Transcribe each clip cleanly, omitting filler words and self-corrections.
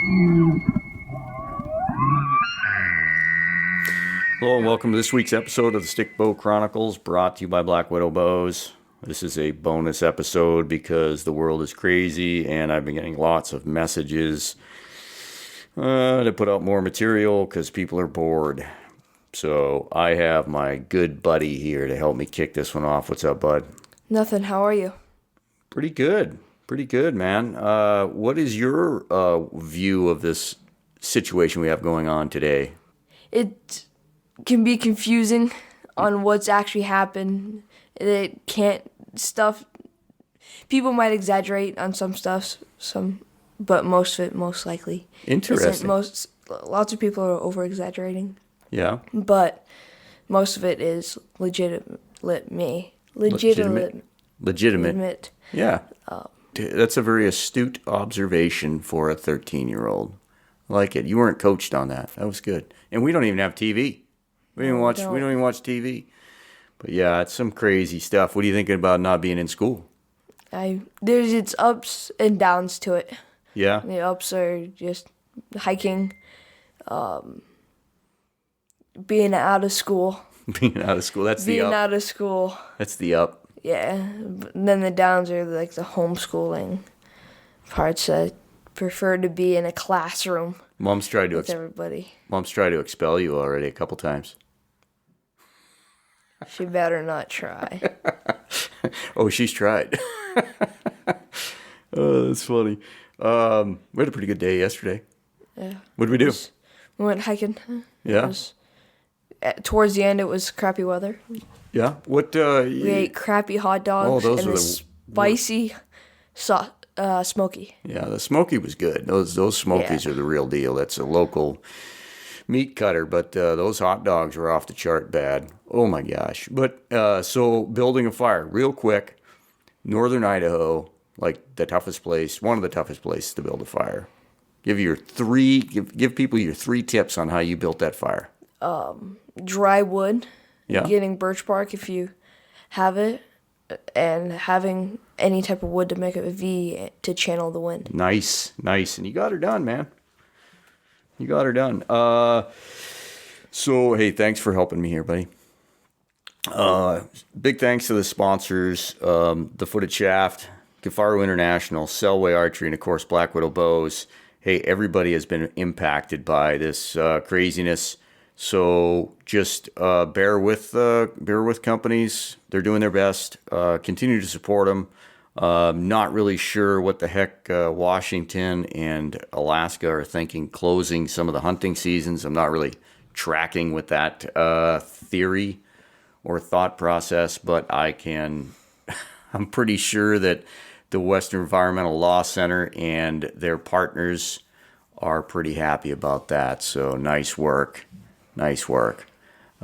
Hello and welcome to this week's episode of the Stickbow Chronicles, brought to you by Blackwidow Bows. This is a bonus episode because the world is crazy and I've been getting lots of messages to put out more material because people are bored. So I have my good buddy here to help me kick this one off. What's up, bud? Nothing. How are you? Pretty good, man. What is your view of this situation we have going on today? It can be confusing on what's actually happened. It can't stuff. People might exaggerate on some stuff, but most of it most likely Interesting. Lots of people are over exaggerating. Yeah. But most of it is legitimate. Yeah. That's a very astute observation for a 13-year-old. I like it. You weren't coached on that. That was good. And we don't even have TV. We don't even watch TV. But yeah, it's some crazy stuff. What are you thinking about not being in school? There's its ups and downs to it. Yeah. The ups are just hiking, being out of school. Being out of school. That's the up. Being out of school. That's the up. Yeah. But then the downs are like the homeschooling parts. I prefer to be in a classroom. Mom's tried to everybody. Mom's tried to expel you already a couple times. She better not try. Oh, she's tried. Oh, that's funny. We had a pretty good day yesterday. Yeah. What did we do? We went hiking. Yeah. Towards the end, it was crappy weather. Yeah. What? We ate crappy hot dogs those and are the spicy, smoky. Yeah, the smoky was good. Those smokies are the real deal. That's a local meat cutter, but those hot dogs were off the chart bad. Oh my gosh. But so building a fire real quick, Northern Idaho, like one of the toughest places to build a fire. Give people your three tips on how you built that fire. Dry wood. Yeah. Getting birch bark if you have it, and having any type of wood to make a V to channel the wind. Nice. And you got her done, man. You got her done. So, hey, thanks for helping me here, buddy. Big thanks to the sponsors, the Footed Shaft, Kifaru International, Selway Archery, and, of course, Blackwidow Bows. Hey, everybody has been impacted by this craziness. So just bear with companies. They're doing their best. Continue to support them. Not really sure what the heck Washington and Alaska are thinking, closing some of the hunting seasons. I'm not really tracking with that theory or thought process, but I'm pretty sure that the Western Environmental Law Center and their partners are pretty happy about that. So nice work. You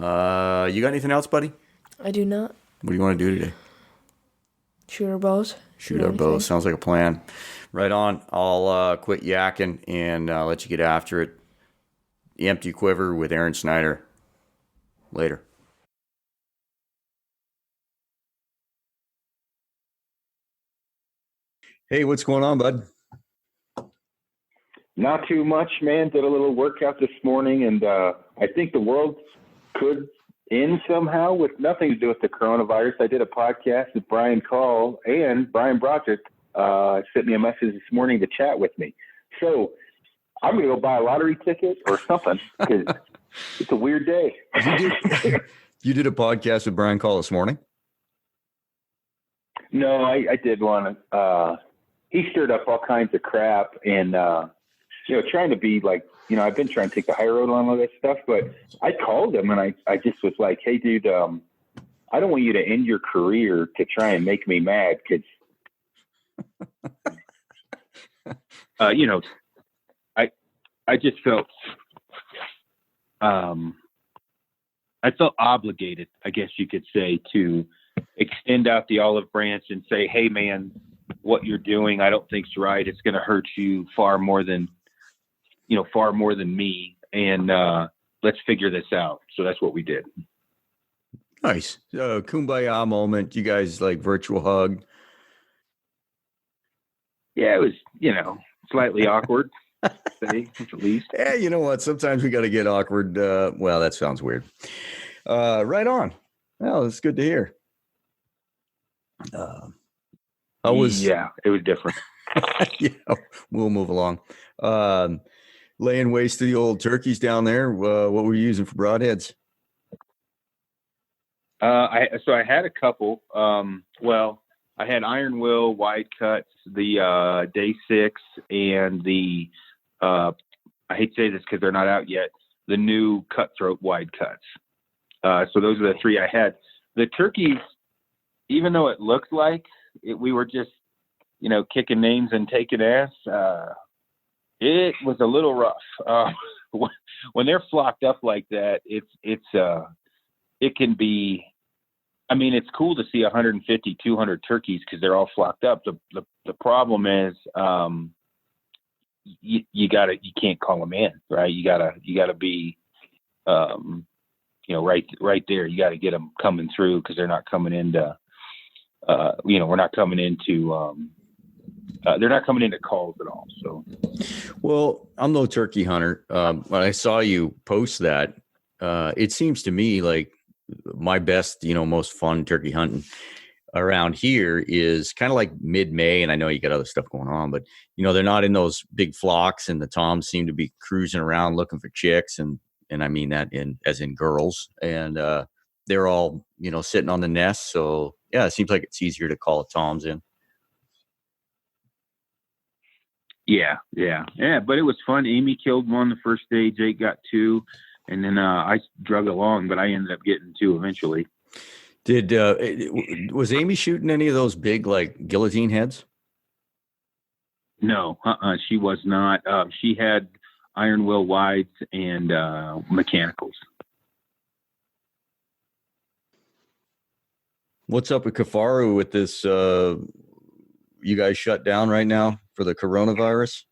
got anything else, buddy? I do not. What do you want to do today? Shoot our bows. Shoot our bows. Sounds like a plan. Right on. I'll quit yakking and let you get after it. The Empty Quiver with Aaron Snyder. Later. Hey, what's going on, bud? Not too much, man. Did a little workout this morning, and I think the world could end somehow with nothing to do with the coronavirus. I did a podcast with Brian Call, and Brian Broderick sent me a message this morning to chat with me. So I'm going to go buy a lottery ticket or something because it's a weird day. You did a podcast with Brian Call this morning? No, I did one. He stirred up all kinds of crap and, trying to be like, I've been trying to take the high road on all this stuff, but I called him and I just was like, hey, dude, I don't want you to end your career to try and make me mad because, I just felt, I felt obligated, I guess you could say, to extend out the olive branch and say, hey, man, what you're doing, I don't think's right. It's going to hurt you far more than me. And let's figure this out. So that's what we did. Nice. Kumbaya moment. You guys like virtual hug? Yeah, it was, slightly awkward. say at least. Yeah, you know what? Sometimes we got to get awkward. Well, that sounds weird. Right on. Well, it's good to hear. I was, Yeah, it was different. yeah, we'll move along. Laying waste to the old turkeys down there. What were you using for broadheads? So I had a couple. Well, I had Iron Will wide cuts, the Day 6, and the I hate to say this because they're not out yet, the new Cutthroat wide cuts. So those are the three I had. The turkeys, even though it looked like we were just, kicking names and taking ass, it was a little rough. When they're flocked up like that, it can be, it's cool to see 150, 200 turkeys because they're all flocked up. The problem is, you can't call them in, right? You gotta be, right there. You got to get them coming through because they're not coming into, we're not coming into, they're not coming into calls at all. So, well, I'm no turkey hunter. When I saw you post that, it seems to me like my best, most fun turkey hunting around here is kind of like mid-May. And I know you got other stuff going on, but they're not in those big flocks, and the toms seem to be cruising around looking for chicks. And I mean that as in girls, and they're all, sitting on the nest. So yeah, it seems like it's easier to call toms in. Yeah. But it was fun. Amy killed one the first day. Jake got two, and then I drug along, but I ended up getting two eventually. Did was Amy shooting any of those big like guillotine heads? No, she was not. She had Iron Will wides and mechanicals. What's up with Kifaru with this? You guys shut down right now for the coronavirus?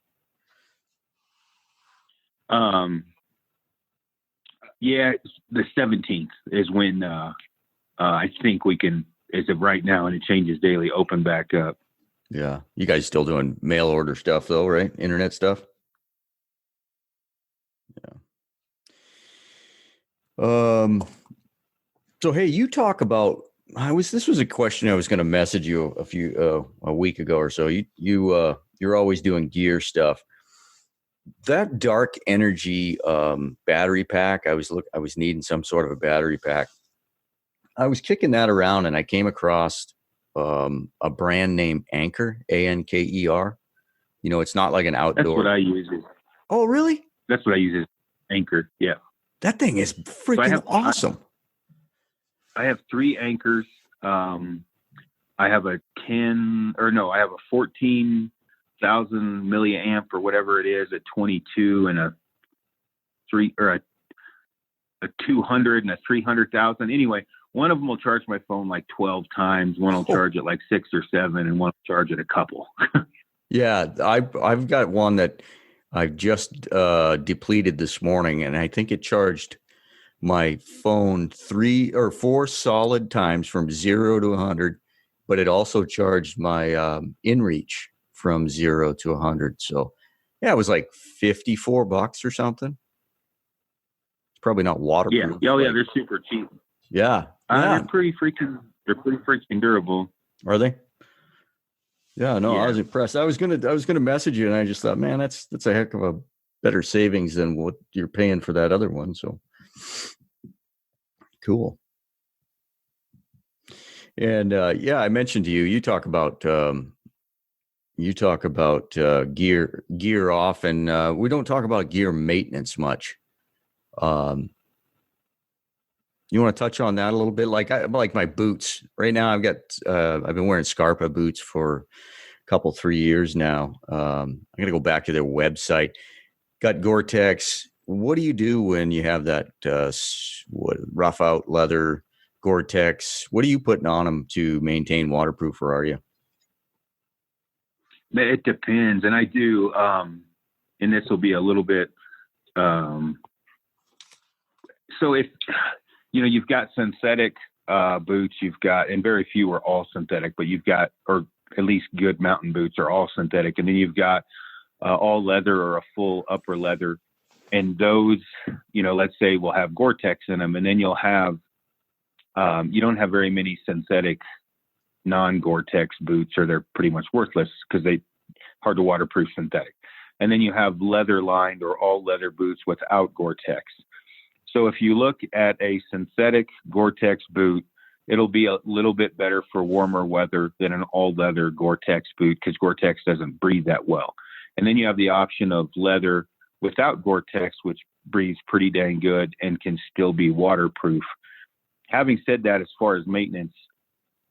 Yeah, the 17th is when I think we can, as of right now, and it changes daily, open back up. Yeah. You guys still doing mail order stuff though, right? Internet stuff? Yeah. So, hey, you talk about, this was a question I was going to message you a week ago or so. You're always doing gear stuff. That Dark Energy battery pack, I was needing some sort of a battery pack. I was kicking that around and I came across a brand named Anker, Anker. It's not like an outdoor. That's what I use. Oh, really? That's what I use as Anker. Yeah. That thing is freaking awesome. I have 3 anchors. I have a 14,000 milliamp or whatever it is, a 22 and a 200 and a 300,000. Anyway, one of them will charge my phone like 12 times. One will charge it like 6 or 7, and one will charge it a couple. Yeah, I've got one that I've just depleted this morning, and I think it charged my phone 3 or 4 solid times from 0 to 100, but it also charged my InReach from 0 to 100. So yeah, it was like $54 or something. It's probably not waterproof. Yeah. Oh yeah, they're super cheap. Yeah. They're pretty freaking durable. Are they? Yeah, no, yeah. I was impressed. I was gonna message you, and I just thought, man, that's a heck of a better savings than what you're paying for that other one. So cool. And yeah, I mentioned to you. You talk about gear off, and we don't talk about gear maintenance much. You want to touch on that a little bit? Like my boots right now, I've been wearing Scarpa boots for a couple, 3 years now. I'm going to go back to their website. Got Gore-Tex. What do you do when you have that rough out leather Gore-Tex? What are you putting on them to maintain waterproof, or are you? It depends. And I do, and this will be a little bit, so if, you've got synthetic boots, and very few are all synthetic, but you've got, or at least good mountain boots are all synthetic. And then you've got all leather or a full upper leather. And those, let's say will have Gore-Tex in them. And then you'll have, you don't have very many synthetic non-Gore-Tex boots, or they're pretty much worthless because they hard to waterproof synthetic. And then you have leather lined or all leather boots without Gore-Tex. So if you look at a synthetic Gore-Tex boot, it'll be a little bit better for warmer weather than an all leather Gore-Tex boot, because Gore-Tex doesn't breathe that well. And then you have the option of leather without Gore-Tex, which breathes pretty dang good and can still be waterproof. Having said that, as far as maintenance,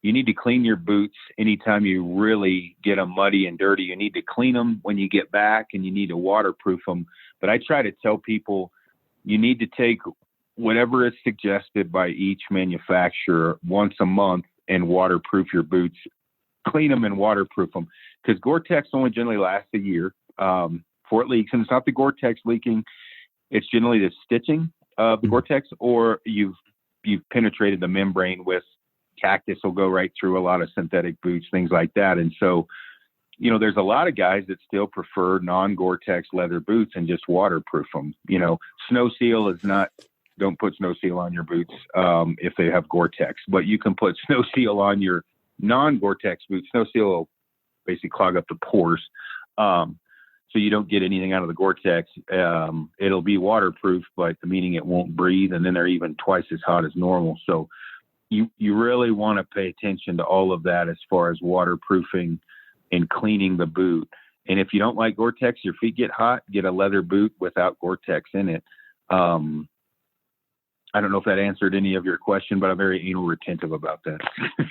you need to clean your boots anytime you really get them muddy and dirty. You need to clean them when you get back, and you need to waterproof them. But I try to tell people you need to take whatever is suggested by each manufacturer once a month and waterproof your boots. Clean them and waterproof them, because Gore-Tex only generally lasts a year before it leaks. And it's not the Gore-Tex leaking. It's generally the stitching of the Gore-Tex, or you've penetrated the membrane with cactus will go right through a lot of synthetic boots, things like that. And so, there's a lot of guys that still prefer non-Gore-Tex leather boots and just waterproof them. Snow Seal is not, don't put Snow Seal on your boots if they have Gore-Tex, but you can put Snow Seal on your non-Gore-Tex boots. Snow Seal will basically clog up the pores. So you don't get anything out of the Gore-Tex. It'll be waterproof, but meaning it won't breathe. And then they're even twice as hot as normal. So you really want to pay attention to all of that as far as waterproofing and cleaning the boot. And if you don't like Gore-Tex, your feet get hot, get a leather boot without Gore-Tex in it. I don't know if that answered any of your question, but I'm very anal retentive about that.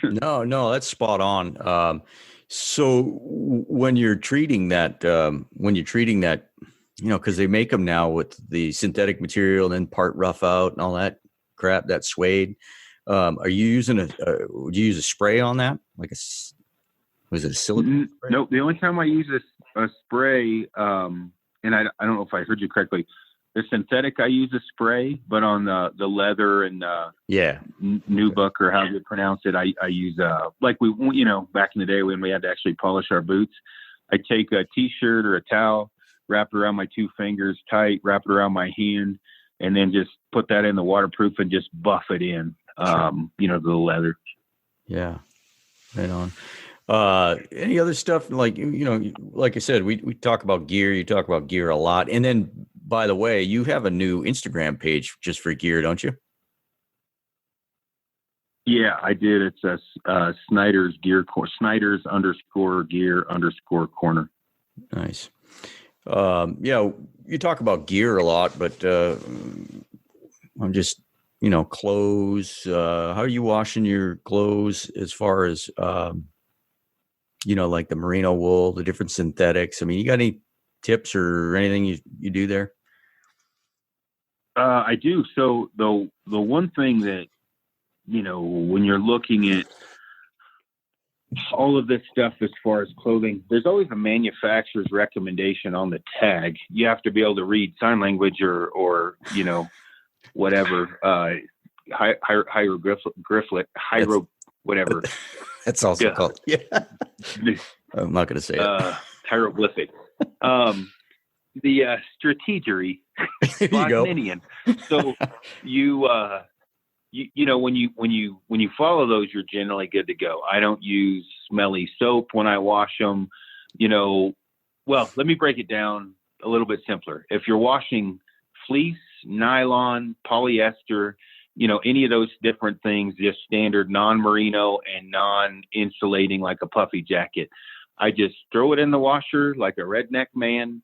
No, that's spot on. So when you're treating that, because they make them now with the synthetic material and then part rough out and all that crap, that suede. Are you using would you use a spray on that? Was it a silicone spray? No, the only time I use a spray, and I don't know if I heard you correctly, the synthetic, I use a spray, but on the leather and nubuck, or how you pronounce it, I use like we, back in the day when we had to actually polish our boots, I take a t-shirt or a towel, wrap it around my two fingers tight, wrap it around my hand, and then just put that in the waterproof and just buff it in, the leather. Yeah, right on. Any other stuff, like I said, we talk about gear, you talk about gear a lot. And then, by the way, you have a new Instagram page just for gear, don't you? Yeah, I did. It's Snyder's _gear_corner. Nice. You talk about gear a lot, but I'm just, clothes. How are you washing your clothes as far as, like the merino wool, the different synthetics? I mean, you got any tips or anything you do there? I do. So the one thing that, when you're looking at all of this stuff as far as clothing, there's always a manufacturer's recommendation on the tag. You have to be able to read sign language or whatever, hieroglyphic, whatever. That's also called. Yeah. I'm not going to say it. Hieroglyphic. The strategery. Bosnian. So when you follow those, you're generally good to go. I don't use smelly soap when I wash them. Well, let me break it down a little bit simpler. If you're washing fleece, nylon, polyester, any of those different things, just standard non-merino and non-insulating like a puffy jacket, I just throw it in the washer like a redneck man,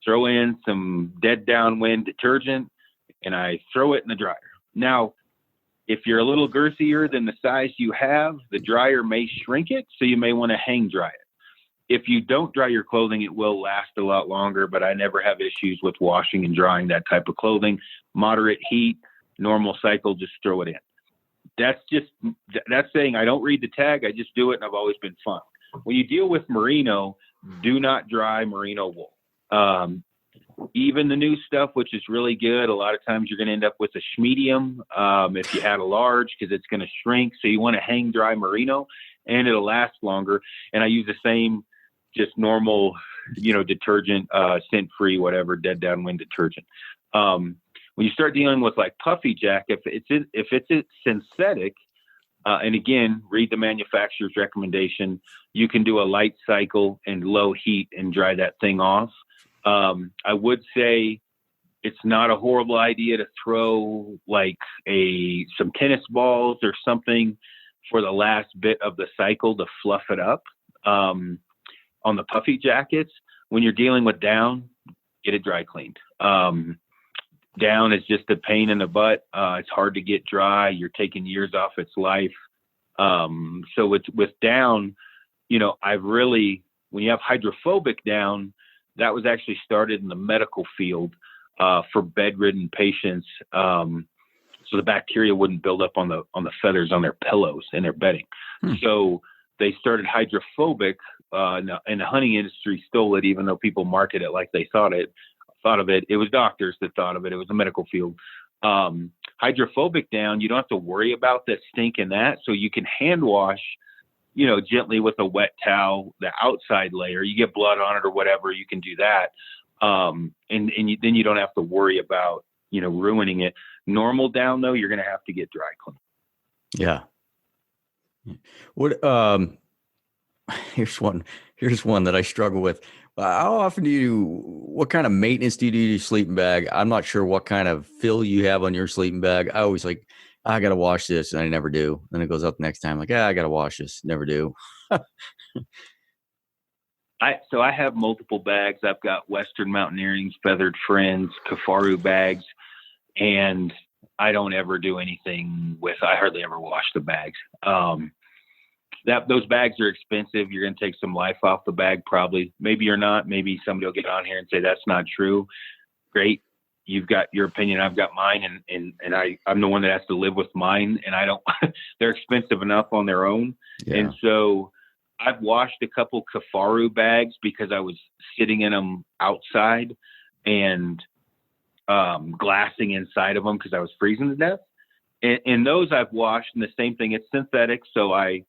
throw in some dead downwind detergent, and I throw it in the dryer. Now, if you're a little girthier than the size you have, the dryer may shrink it, so you may want to hang dry it. If you don't dry your clothing, it will last a lot longer, but I never have issues with washing and drying that type of clothing. Moderate heat, normal cycle, just throw it in. That's saying I don't read the tag, I just do it, and I've always been fine. When you deal with merino, do not dry merino wool. Even the new stuff, which is really good, a lot of times you're going to end up with a medium if you add a large, because it's going to shrink. So you want to hang dry merino, and it'll last longer. And I use the same just normal, detergent, scent-free, whatever, dead downwind detergent. When you start dealing with like puffy jack, if it's a synthetic, and again, read the manufacturer's recommendation, you can do a light cycle and low heat and dry that thing off. I would say it's not a horrible idea to throw like some tennis balls or something for the last bit of the cycle to fluff it up. On the puffy jackets, when you're dealing with down, get it dry cleaned. Down is just a pain in the butt. It's hard to get dry. You're taking years off its life. So with down, when you have hydrophobic down, that was actually started in the medical field for bedridden patients, so the bacteria wouldn't build up on the feathers on their pillows and their bedding. So they started hydrophobic, and the hunting industry stole it, even though people market it like they thought of it. It was doctors that thought of it. It was the medical field. Hydrophobic down, you don't have to worry about the stink in that. So you can hand wash, gently with a wet towel, the outside layer. You get blood on it or whatever, you can do that. Then you don't have to worry about, ruining it. Normal down though, you're going to have to get dry clean. Yeah. What, here's one that I struggle with. How often what kind of maintenance do you do to your sleeping bag? I'm not sure what kind of fill you have on your sleeping bag. I always I got to wash this, and I never do. Then it goes up next time. I got to wash this. Never do. So I have multiple bags. I've got Western Mountaineering's Feathered Friends, Kifaru bags, and I don't ever do anything I hardly ever wash the bags. Those bags are expensive. You're going to take some life off the bag, probably. Maybe you're not. Maybe somebody will get on here and say that's not true. Great. You've got your opinion. I've got mine, and I'm the one that has to live with mine, and I don't. They're expensive enough on their own, and so I've washed a couple Kifaru bags because I was sitting in them outside and glassing inside of them because I was freezing to death. And those I've washed, and the same thing. It's synthetic, so I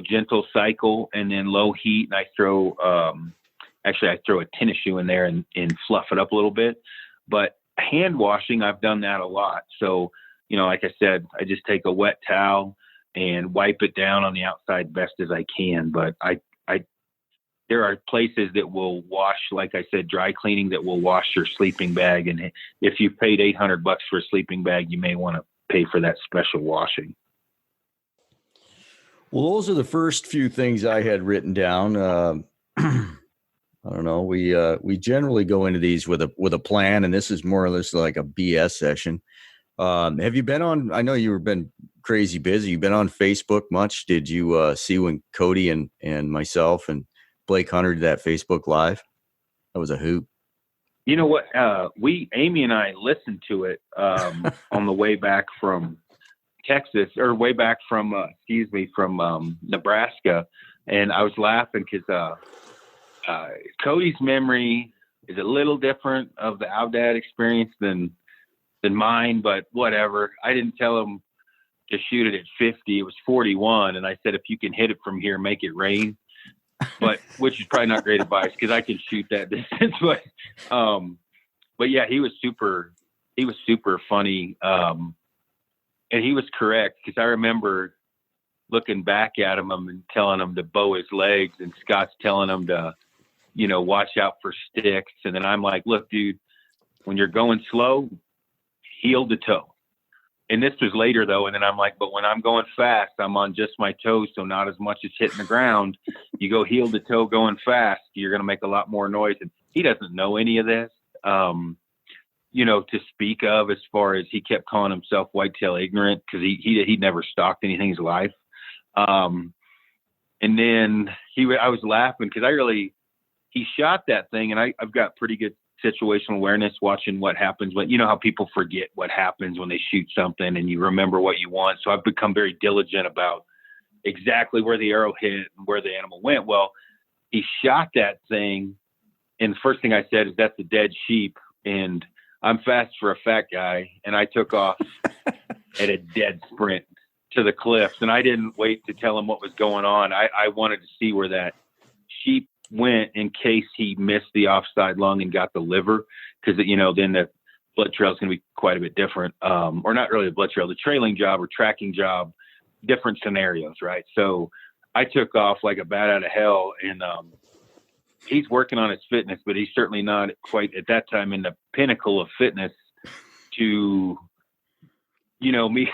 gentle cycle and then low heat, and I throw a tennis shoe in there and fluff it up a little bit. But hand washing, I've done that a lot. So, like I said, I just take a wet towel and wipe it down on the outside best as I can. But there are places that will wash, like I said, dry cleaning, that will wash your sleeping bag. And if you paid $800 for a sleeping bag, you may want to pay for that special washing. Well, those are the first few things I had written down. I don't know. We generally go into these with a plan, and this is more or less like a BS session. Have you been on? I know you've been crazy busy. You've been on Facebook much. Did you see when Cody and myself and Blake Hunter did that Facebook Live? That was a hoot. You know what? Amy and I listened to it on the way back from Texas, or way back from Nebraska, and I was laughing because Cody's memory is a little different of the Outdad experience than mine, but whatever. I didn't tell him to shoot it at 50. It was 41, and I said, if you can hit it from here, make it rain. But which is probably not great advice because I can shoot that distance. But yeah, he was super funny. And he was correct, because I remember looking back at him and telling him to bow his legs, and Scott's telling him to, watch out for sticks. And then I'm like, look, dude, when you're going slow, heel to toe. And this was later though. And then I'm like, but when I'm going fast, I'm on just my toes, so not as much as hitting the ground. You go heel to toe going fast, you're going to make a lot more noise. And he doesn't know any of this. To speak of, as far as he kept calling himself whitetail ignorant because he'd never stalked anything in his life. And then I was laughing because he shot that thing, and I've got pretty good situational awareness watching what happens when, how people forget what happens when they shoot something and you remember what you want. So I've become very diligent about exactly where the arrow hit and where the animal went. Well, he shot that thing, and the first thing I said is, that's a dead sheep. And I'm fast for a fat guy, and I took off at a dead sprint to the cliffs, and I didn't wait to tell him what was going on. I wanted to see where that sheep went in case he missed the offside lung and got the liver, because, then the blood trail is going to be quite a bit different. Or not really the blood trail, the trailing job or tracking job, different scenarios, right? So I took off like a bat out of hell, and he's working on his fitness, but he's certainly not quite at that time in the pinnacle of fitness to, me.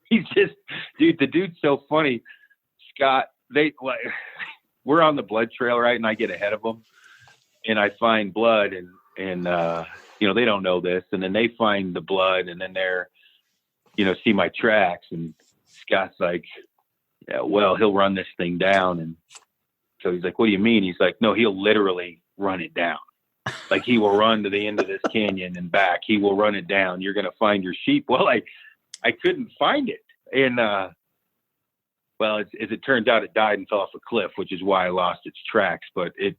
He's just, dude, the dude's so funny. Scott, we're on the blood trail, right? And I get ahead of them and I find blood and they don't know this. And then they find the blood and then they're, see my tracks, and Scott's like, yeah, well, he'll run this thing down. And so he's like, what do you mean? He's like, no, he'll literally run it down. Like, he will run to the end of this canyon and back. He will run it down. You're going to find your sheep. Well, I couldn't find it. And, as it turns out, it died and fell off a cliff, which is why I lost its tracks. But I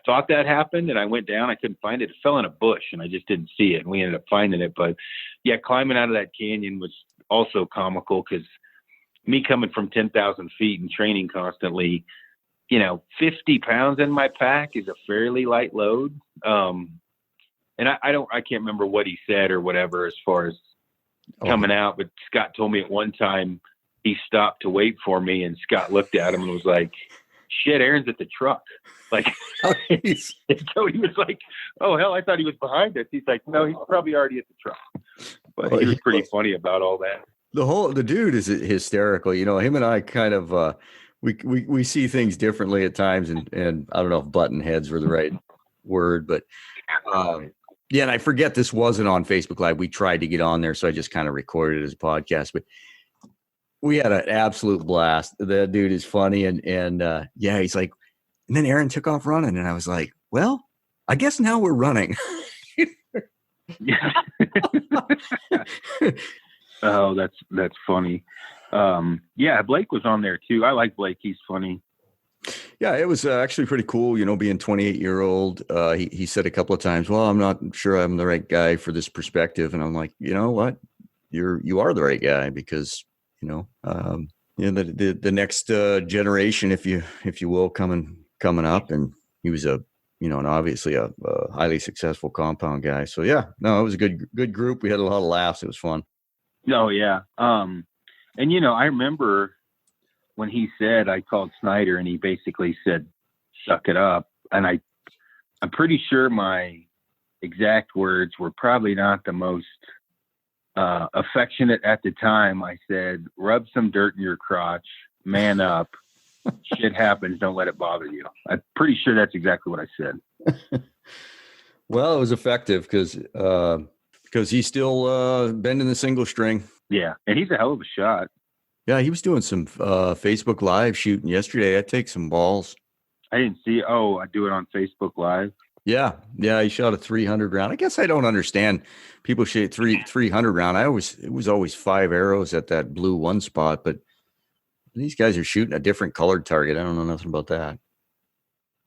thought that happened, and I went down. I couldn't find it. It fell in a bush, and I just didn't see it. And we ended up finding it. But, yeah, climbing out of that canyon was also comical, because me coming from 10,000 feet and training constantly, 50 pounds in my pack is a fairly light load. And I can't remember what he said or whatever as far as coming out, but Scott told me at one time he stopped to wait for me, and Scott looked at him and was like, shit, Aaron's at the truck. Like, so he was like, oh hell, I thought he was behind us. He's like, no, he's probably already at the truck. But he was pretty funny about all that. The dude is hysterical. Him and I kind of, we see things differently at times, and I don't know if button heads were the right word, but yeah, and I forget this wasn't on Facebook Live. We tried to get on there, so I just kind of recorded it as a podcast, but we had an absolute blast. That dude is funny, and yeah, he's like, and then Aaron took off running, and I was like, well, I guess now we're running. Yeah. Oh, that's funny. Yeah, Blake was on there too. I like Blake. He's funny. Yeah, it was actually pretty cool, being 28-year-old. He said a couple of times, well, I'm not sure I'm the right guy for this perspective. And I'm like, you know what? You are the right guy, because, the next generation, if you will, coming up. And he was and obviously a highly successful compound guy. So yeah, no, it was a good group. We had a lot of laughs. It was fun. Oh yeah. And I remember when he said, I called Snyder and he basically said, suck it up. And I'm pretty sure my exact words were probably not the most affectionate at the time. I said, rub some dirt in your crotch, man up. Shit happens. Don't let it bother you. I'm pretty sure that's exactly what I said. Well, it was effective because he's still bending the single string. Yeah. And he's a hell of a shot. Yeah, he was doing some Facebook Live shooting yesterday. I take some balls. I didn't see. Oh, I do it on Facebook Live. Yeah, he shot a 300 round. I guess I don't understand. People shoot 300 round. It was always 5 arrows at that blue one spot, but these guys are shooting a different colored target. I don't know nothing about that.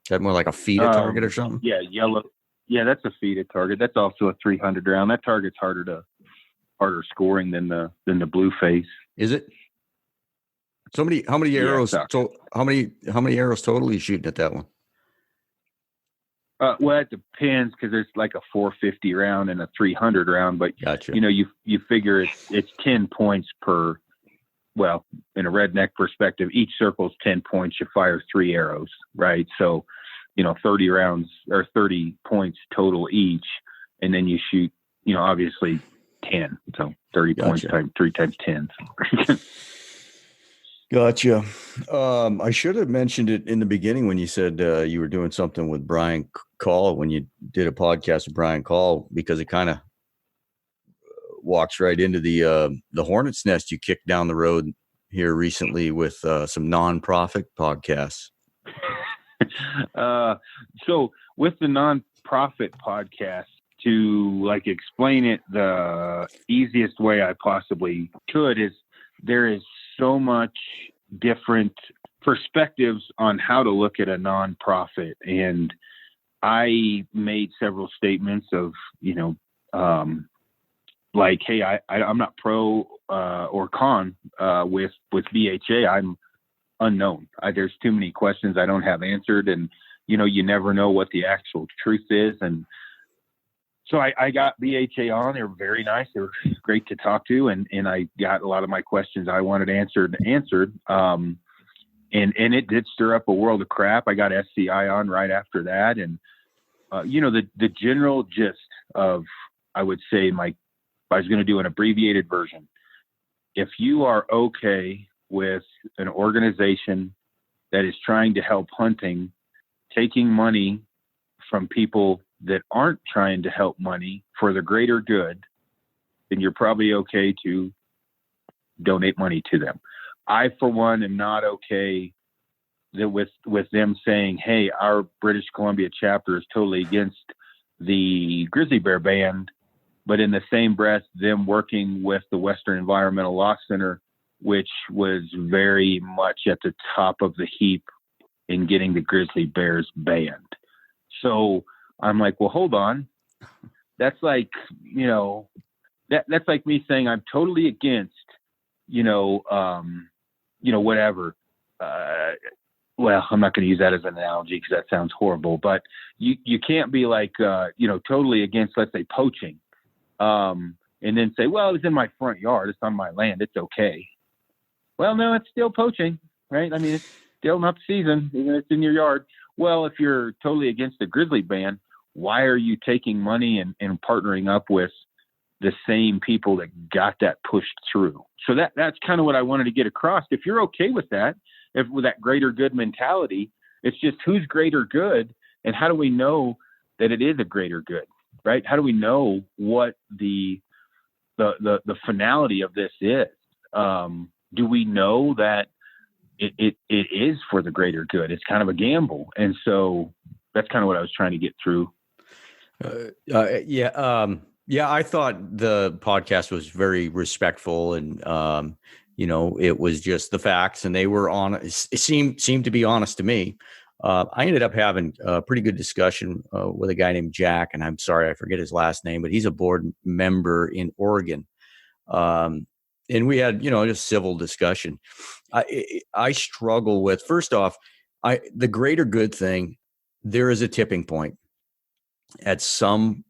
Is that more like a FITA target or something? Yeah, yellow. Yeah, that's a FITA target. That's also a 300 round. That target's harder scoring than the blue face. Is it? How many arrows? How many arrows total are you shooting at that one? Well, it depends, because there's like a 450 round and a 300 round, but gotcha. You figure it's 10 points per. Well, in a redneck perspective, each circle's 10 points. You fire 3 arrows, right? So, 30 rounds or 30 points total each, and then you shoot, obviously 10. So 30 points times 3 times 10. Gotcha. I should have mentioned it in the beginning when you said you were doing something with Brian Call, when you did a podcast with Brian Call, because it kind of walks right into the hornet's nest you kicked down the road here recently with some nonprofit podcasts. So with the nonprofit podcast, to explain it the easiest way I possibly could, is there is so much different perspectives on how to look at a nonprofit. And I made several statements of, hey, I'm not pro or con with BHA. I'm unknown. There's too many questions I don't have answered, and you never know what the actual truth is. And so I got BHA on. They were very nice. They were great to talk to, and I got a lot of my questions I wanted answered. And it did stir up a world of crap. I got SCI on right after that, and the general gist of, I would say, if I was going to do an abbreviated version, if you are okay with an organization that is trying to help hunting, taking money from people that aren't trying to help money for the greater good, then you're probably okay to donate money to them. I, for one, am not okay that with them saying, hey, our British Columbia chapter is totally against the grizzly bear ban, but in the same breath, them working with the Western Environmental Law Center, which was very much at the top of the heap in getting the grizzly bears banned. So I'm like, well, hold on. That's like, that's like me saying I'm totally against, whatever. Well, I'm not going to use that as an analogy because that sounds horrible, but you can't be like, totally against, let's say, poaching. And then say, well, it's in my front yard. It's on my land. It's okay. Well, no, it's still poaching, right? I mean, it's still not season, even if it's in your yard. Well, if you're totally against the grizzly ban, why are you taking money and partnering up with the same people that got that pushed through? So that's kind of what I wanted to get across. If you're okay with that, with that greater good mentality, it's just who's greater good, and how do we know that it is a greater good, right? How do we know what the finality of this is? Do we know that it is for the greater good? It's kind of a gamble. And so that's kind of what I was trying to get through. Yeah, I thought the podcast was very respectful, and it was just the facts, and they were honest. It seemed to be honest to me. I ended up having a pretty good discussion with a guy named Jack, and I'm sorry I forget his last name, but he's a board member in Oregon. And we had just civil discussion. I struggle with, first off, the greater good thing. There is a tipping point at some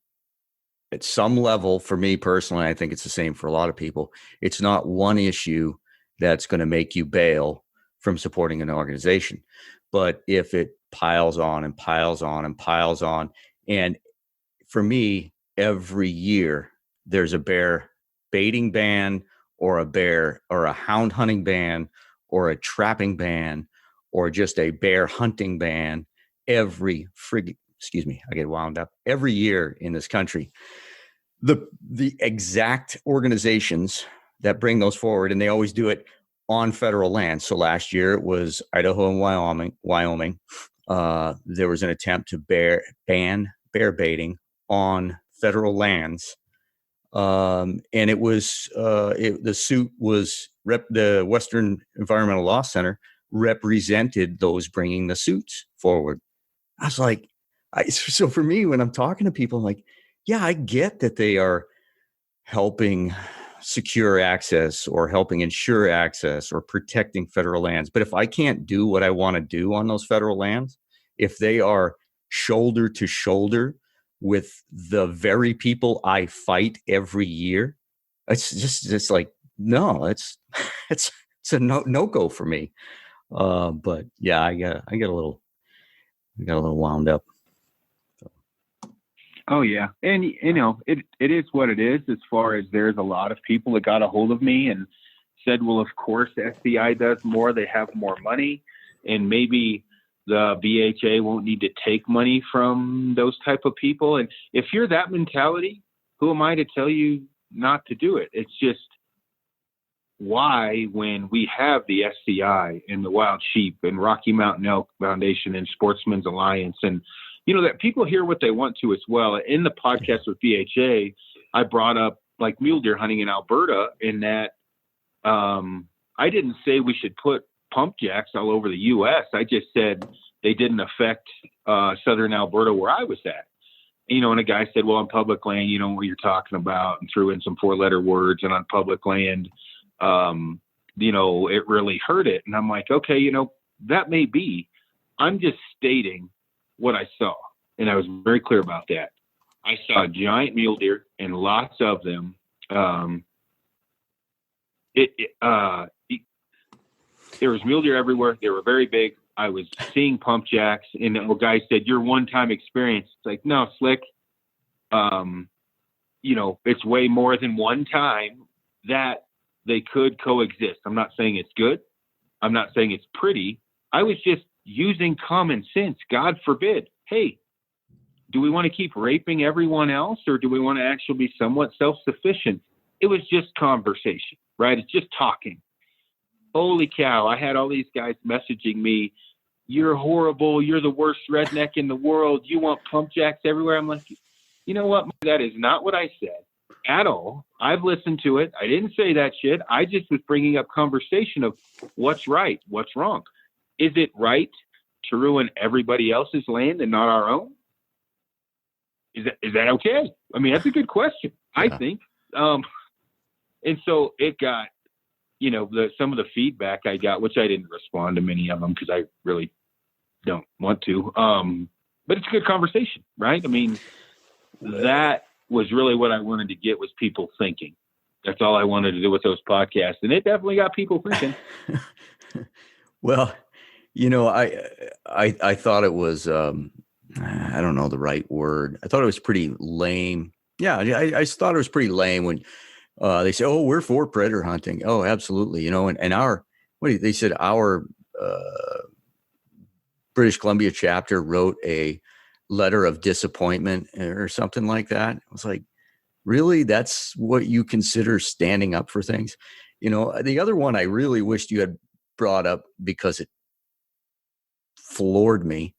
level. For me personally, I think it's the same for a lot of people. It's not one issue that's going to make you bail from supporting an organization, but if it piles on and piles on and piles on, and for me, every year there's a bear baiting ban, or a bear or a hound hunting ban, or a trapping ban, or just a bear hunting ban every I get wound up every year in this country. The exact organizations that bring those forward, and they always do it on federal land. So last year it was Idaho and Wyoming. There was an attempt to ban bear baiting on federal lands. And it was the suit was the Western Environmental Law Center represented those bringing the suits forward. I was like, so for me, when I'm talking to people, I'm like, yeah, I get that they are helping secure access or helping ensure access or protecting federal lands. But if I can't do what I want to do on those federal lands, if they are shoulder to shoulder with the very people I fight every year, it's like, no, it's a no go for me. But yeah, I got a little wound up. Oh yeah. And it is what it is, as far as there's a lot of people that got a hold of me and said, well, of course SCI does more, they have more money, and maybe the BHA won't need to take money from those type of people. And if you're that mentality, who am I to tell you not to do it? It's just, why, when we have the SCI and the Wild Sheep and Rocky Mountain Elk Foundation and Sportsman's Alliance, and that people hear what they want to as well. In the podcast with BHA, I brought up like mule deer hunting in Alberta, in that I didn't say we should put pump jacks all over the U.S. I just said they didn't affect southern Alberta where I was at. And a guy said, well, on public land, what you're talking about, and threw in some 4-letter words, and on public land, it really hurt it. And I'm like, okay, that may be. I'm just stating what I saw. And I was very clear about that. I saw giant mule deer and lots of them. There was mule deer everywhere. They were very big. I was seeing pump jacks, and the guy said, "Your one-time experience." It's like, no, Slick. It's way more than one time that they could coexist. I'm not saying it's good. I'm not saying it's pretty. I was just using common sense. God forbid. Hey, do we want to keep raping everyone else, or do we want to actually be somewhat self-sufficient? It was just conversation, right? It's just talking. Holy cow. I had all these guys messaging me, "You're horrible. You're the worst redneck in the world. You want pump jacks everywhere." I'm like, you know what? That is not what I said at all. I've listened to it. I didn't say that shit. I just was bringing up conversation of what's right, what's wrong. Is it right to ruin everybody else's land and not our own? Is that okay? I mean, that's a good question, yeah. I think. And so it got, some of the feedback I got, which I didn't respond to many of them because I really don't want to. But it's a good conversation, right? I mean, that was really what I wanted to get, was people thinking. That's all I wanted to do with those podcasts. And it definitely got people thinking. Well, I thought it was, I don't know the right word. I thought it was pretty lame. Yeah, I thought it was pretty lame when they say, "Oh, we're for predator hunting." Oh, absolutely. And they said our British Columbia chapter wrote a letter of disappointment or something like that. I was like, really? That's what you consider standing up for things? The other one I really wished you had brought up, because it floored me,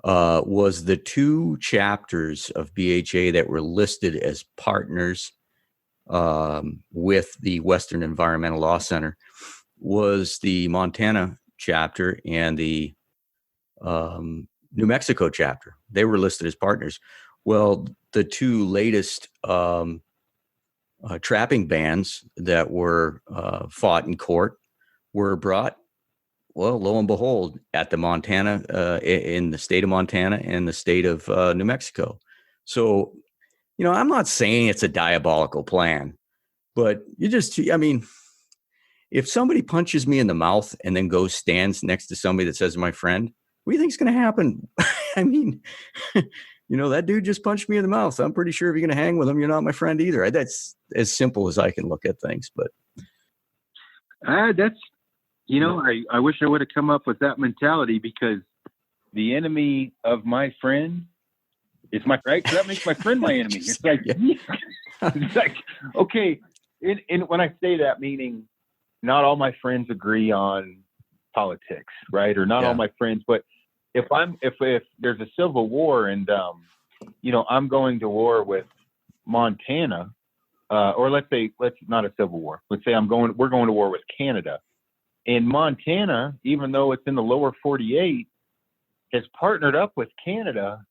was the 2 chapters of BHA that were listed as partners with the Western Environmental Law Center, was the Montana chapter and the New Mexico chapter. They were listed as partners. Well, the 2 latest trapping bans that were fought in court were brought, well, lo and behold, at the Montana, in the state of Montana and the state of New Mexico. So, I'm not saying it's a diabolical plan, but if somebody punches me in the mouth and then stands next to somebody that says my friend, what do you think is going to happen? I mean, that dude just punched me in the mouth. I'm pretty sure if you're going to hang with him, you're not my friend either. That's as simple as I can look at things. But that's, I wish I would have come up with that mentality, because the enemy of my friend is my right. So that makes my friend my enemy. It's like, it's like, okay. And when I say that, meaning not all my friends agree on politics, right? Or not all my friends, but if there's a civil war and, I'm going to war with Montana, or let's not a civil war. Let's say we're going to war with Canada. And Montana, even though it's in the lower 48, has partnered up with Canada.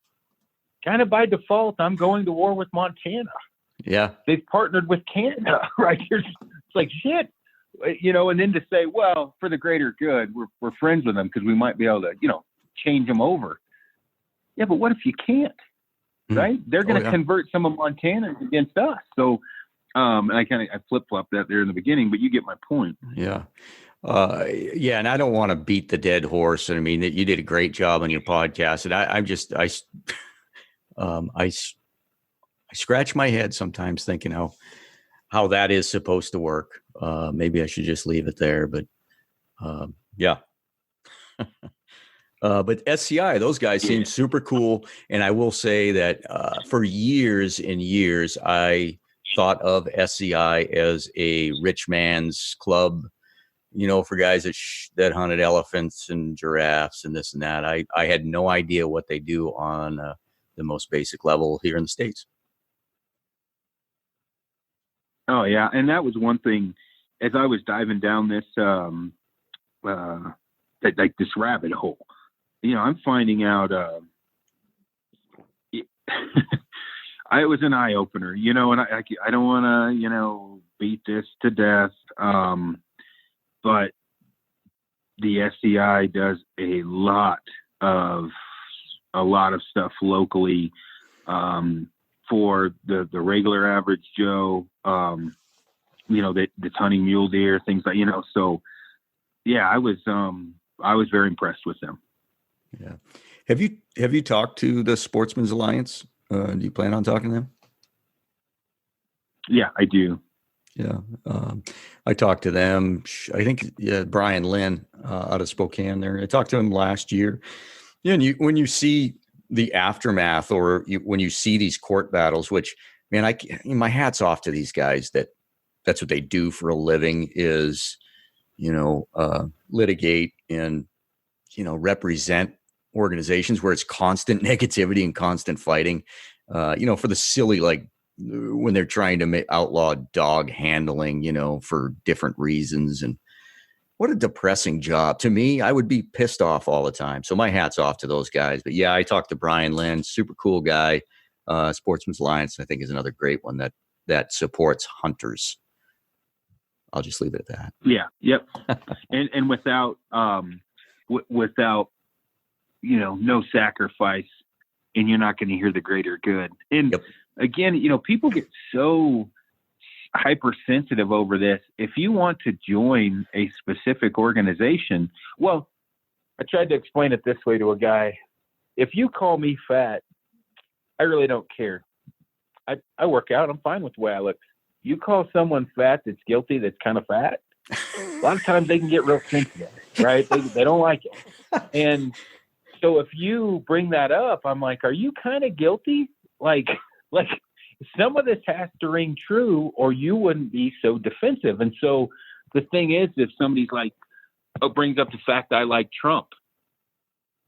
Kind of by default, I'm going to war with Montana. Yeah. They've partnered with Canada, right? It's like, shit, and then to say, well, for the greater good, we're friends with them because we might be able to, change them over. Yeah, but what if you can't, right? They're going to convert some of Montana against us. So I flip-flopped that there in the beginning, but you get my point. Yeah. And I don't want to beat the dead horse. I mean, you did a great job on your podcast, and I scratch my head sometimes thinking how that is supposed to work. Maybe I should just leave it there, but yeah. But SCI, those guys seem super cool. And I will say that for years and years, I thought of SCI as a rich man's club, for guys that hunted elephants and giraffes and this and that. I had no idea what they do on the most basic level here in the States. Oh, yeah. And that was one thing, as I was diving down this, this rabbit hole, I'm finding out, it was an eye opener, and I don't want to, beat this to death. but the SCI does a lot of stuff locally for the regular average Joe. That's hunting mule deer, things like, so yeah, I was very impressed with them. Yeah. Have you talked to the Sportsman's Alliance? Do you plan on talking to them? Yeah, I do. Yeah. I talked to them. I think Brian Lynn out of Spokane there. I talked to him last year. Yeah. And when you see the aftermath or when you see these court battles, which, man, my hat's off to these guys that's what they do for a living is, litigate and, represent organizations where it's constant negativity and constant fighting, for the silly, like when they're trying to outlaw dog handling, for different reasons. And what a depressing job. To me, I would be pissed off all the time. So my hat's off to those guys. But yeah, I talked to Brian Lynn, super cool guy. Sportsman's Alliance, I think, is another great one that supports hunters. I'll just leave it at that. Yeah. Yep. and without, no sacrifice, and you're not going to hear the greater good. And yep. Again, people get so hypersensitive over this. If you want to join a specific organization, well, I tried to explain it this way to a guy. If you call me fat, I really don't care. I work out. I'm fine with the way I look. You call someone fat that's guilty, that's kind of fat, a lot of times they can get real sensitive, right? They don't like it. And so if you bring that up, I'm like, are you kind of guilty? Like some of this has to ring true or you wouldn't be so defensive. And so the thing is, if somebody's like, brings up the fact that I like Trump.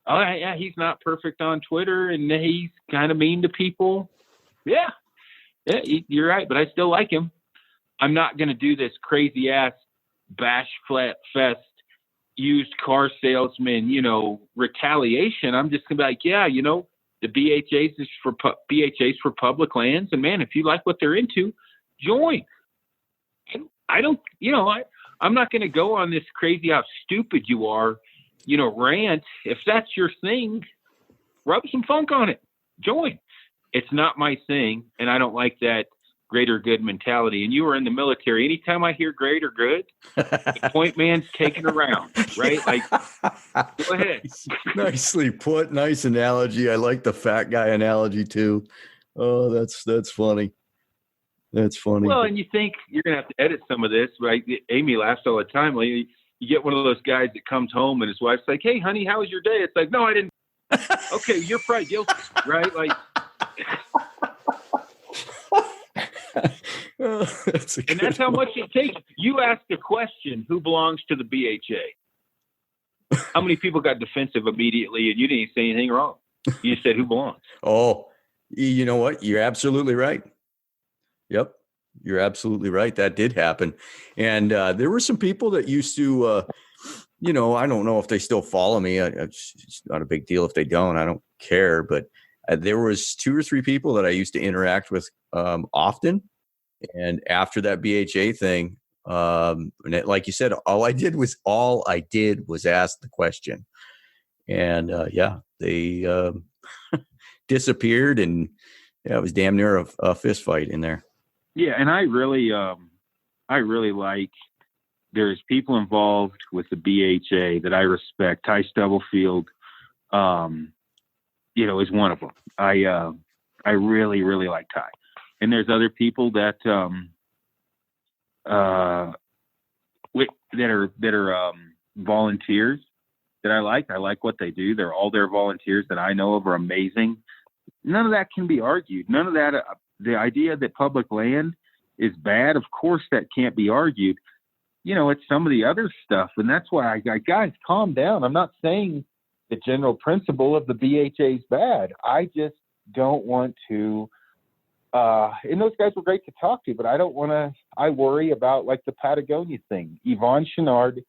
Oh yeah, he's not perfect on Twitter and he's kind of mean to people. Yeah, you're right, but I still like him. I'm not going to do this crazy ass bash fest used car salesman, retaliation. I'm just going to be like, yeah, the BHAs for public lands. And man, if you like what they're into, join. I don't, I'm not going to go on this crazy how stupid you are, rant. If that's your thing, rub some funk on it. Join. It's not my thing, and I don't like that greater good mentality. And you were in the military. Anytime I hear greater good, the point man's taken around, right? Like, go ahead. Nicely put. Nice analogy. I like the fat guy analogy too. Oh, that's funny. That's funny. Well, and you think you're going to have to edit some of this, right? Amy laughs all the time. Like, you get one of those guys that comes home and his wife's like, hey, honey, how was your day? It's like, no, I didn't. Okay, you're probably guilty, right? Like, and that's how much it takes. You asked the question, who belongs to the BHA? How many people got defensive immediately and you didn't say anything wrong? You said, who belongs? Oh, you know what? You're absolutely right. Yep. You're absolutely right. That did happen. And there were some people that used to, I don't know if they still follow me. It's not a big deal if they don't. I don't care. But there was 2 or 3 people that I used to interact with often. And after that BHA thing, and like you said, all I did was ask the question. And they disappeared, and it was damn near a fist fight in there. Yeah, and I really like. There's people involved with the BHA that I respect. Ty Stubblefield, is one of them. I really, really like Ty. And there's other people that are volunteers that I like. I like what they do. All their volunteers that I know of are amazing. None of that can be argued. None of that. The idea that public land is bad, of course, that can't be argued. It's some of the other stuff, and that's why guys, calm down. I'm not saying the general principle of the BHA is bad. I just don't want to. And those guys were great to talk to, but I don't want to. I worry about like the Patagonia thing. Yvon Chouinard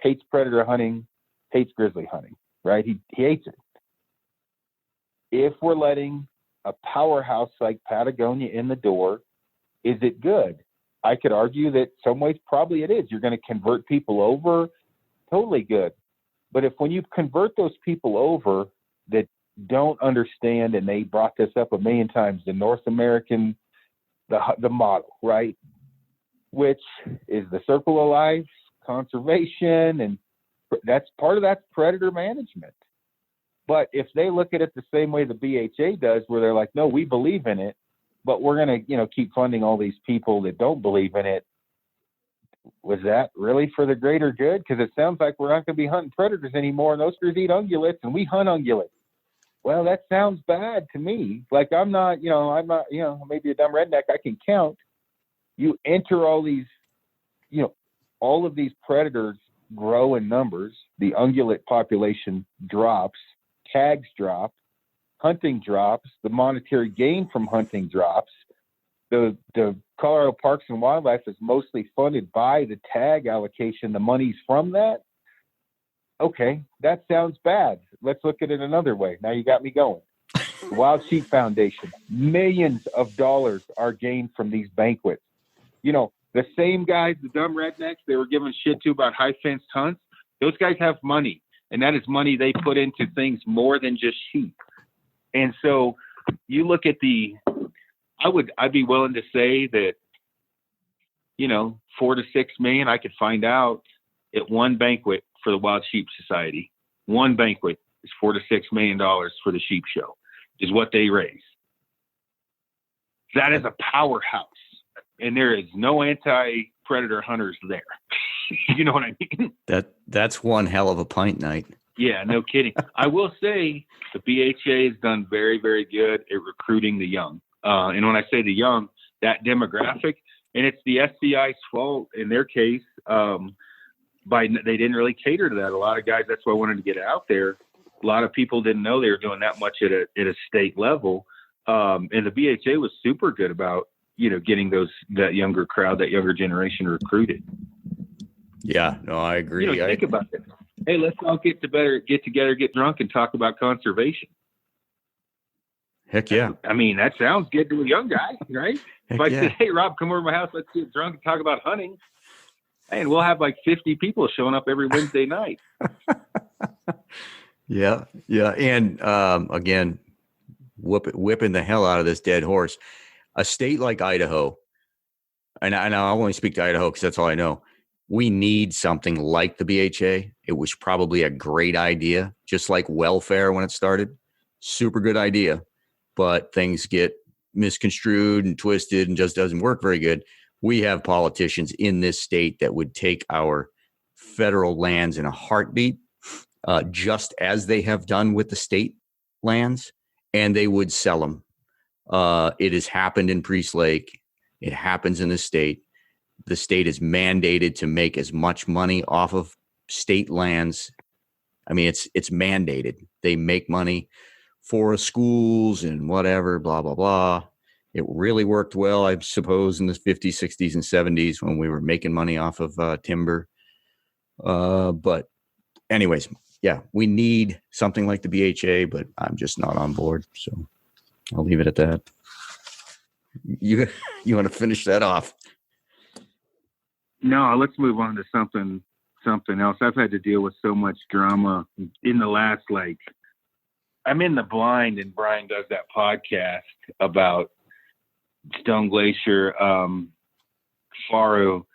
hates predator hunting, hates grizzly hunting, right? He hates it. If we're letting a powerhouse like Patagonia in the door, is it good? I could argue that some ways probably it is. You're going to convert people over, totally good. But when you convert those people over that don't understand, and they brought this up a million times, the North American, the model, right? Which is the circle of life, conservation, and that's predator management. But if they look at it the same way the BHA does, where they're like, no, we believe in it, but we're going to, keep funding all these people that don't believe in it. Was that really for the greater good? Because it sounds like we're not going to be hunting predators anymore, and those critters eat ungulates, and we hunt ungulates. Well, that sounds bad to me. Like I'm not, maybe a dumb redneck. I can count. You enter all these, all of these predators grow in numbers. The ungulate population drops, tags drop, hunting drops, the monetary gain from hunting drops. The Colorado Parks and Wildlife is mostly funded by the tag allocation, the monies from that. Okay, that sounds bad. Let's look at it another way. Now you got me going. The Wild Sheep Foundation, millions of dollars are gained from these banquets. The same guys, the dumb rednecks, they were giving shit to about high fenced hunts. Those guys have money, and that is money they put into things more than just sheep. And so you look at I'd be willing to say that, 4 to 6 million, I could find out at one banquet for the Wild Sheep Society. One banquet is $4 to $6 million for the sheep show, is what they raise. That is a powerhouse, and there is no anti-predator hunters there. You know what I mean? That's one hell of a pint night. Yeah, no kidding. I will say the BHA has done very, very good at recruiting the young. And when I say the young, that demographic, and it's the SCI's fault in their case, they didn't really cater to that. A lot of guys, that's why I wanted to get it out there. A lot of people didn't know they were doing that much at a state level. And the BHA was super good about, getting that younger crowd, that younger generation recruited. Yeah, no, I agree. Think about it. Hey, let's all get together, get drunk, and talk about conservation. Heck yeah. I mean, that sounds good to a young guy, right? If I said, hey, Rob, come over to my house, let's get drunk and talk about hunting. And we'll have like 50 people showing up every Wednesday night. Yeah. And again, whipping the hell out of this dead horse. A state like Idaho, and I'll only speak to Idaho because that's all I know. We need something like the BHA. It was probably a great idea, just like welfare when it started. Super good idea, but things get misconstrued and twisted and just doesn't work very good. We have politicians in this state that would take our federal lands in a heartbeat, just as they have done with the state lands, and they would sell them. It has happened in Priest Lake. It happens in the state. The state is mandated to make as much money off of state lands. I mean, it's mandated. They make money for schools and whatever, blah, blah, blah. It really worked well, I suppose, in the 50s, 60s, and 70s when we were making money off of timber. But anyways, yeah, we need something like the BHA, but I'm just not on board. So I'll leave it at that. You want to finish that off? No, let's move on to something else. I've had to deal with so much drama in the last, I'm in the blind, and Brian does that podcast about Stone Glacier, Kifaru,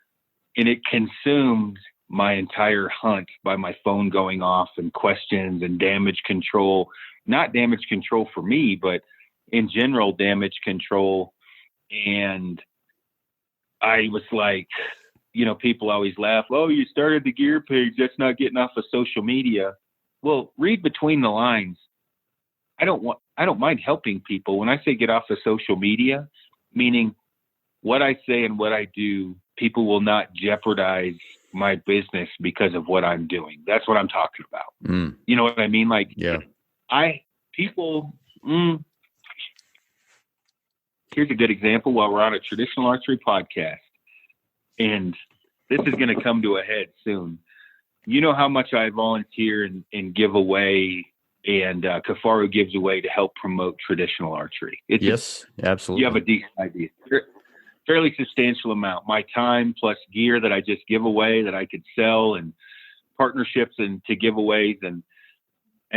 and it consumed my entire hunt by my phone going off and questions and damage control. Not damage control for me, but in general damage control. And I was like, people always laugh, oh, you started the gear page, that's not getting off of social media. Well, read between the lines. I don't mind helping people. When I say get off of social media, meaning what I say and what I do, people will not jeopardize my business because of what I'm doing. That's what I'm talking about. You know what I mean? Yeah. Here's a good example while we're on a traditional archery podcast, and this is going to come to a head soon. You know how much I volunteer and give away, and Kifaru gives away to help promote traditional archery. Yes, absolutely. You have a decent idea. fairly substantial amount. My time plus gear that I just give away that I could sell, and partnerships and to giveaways. And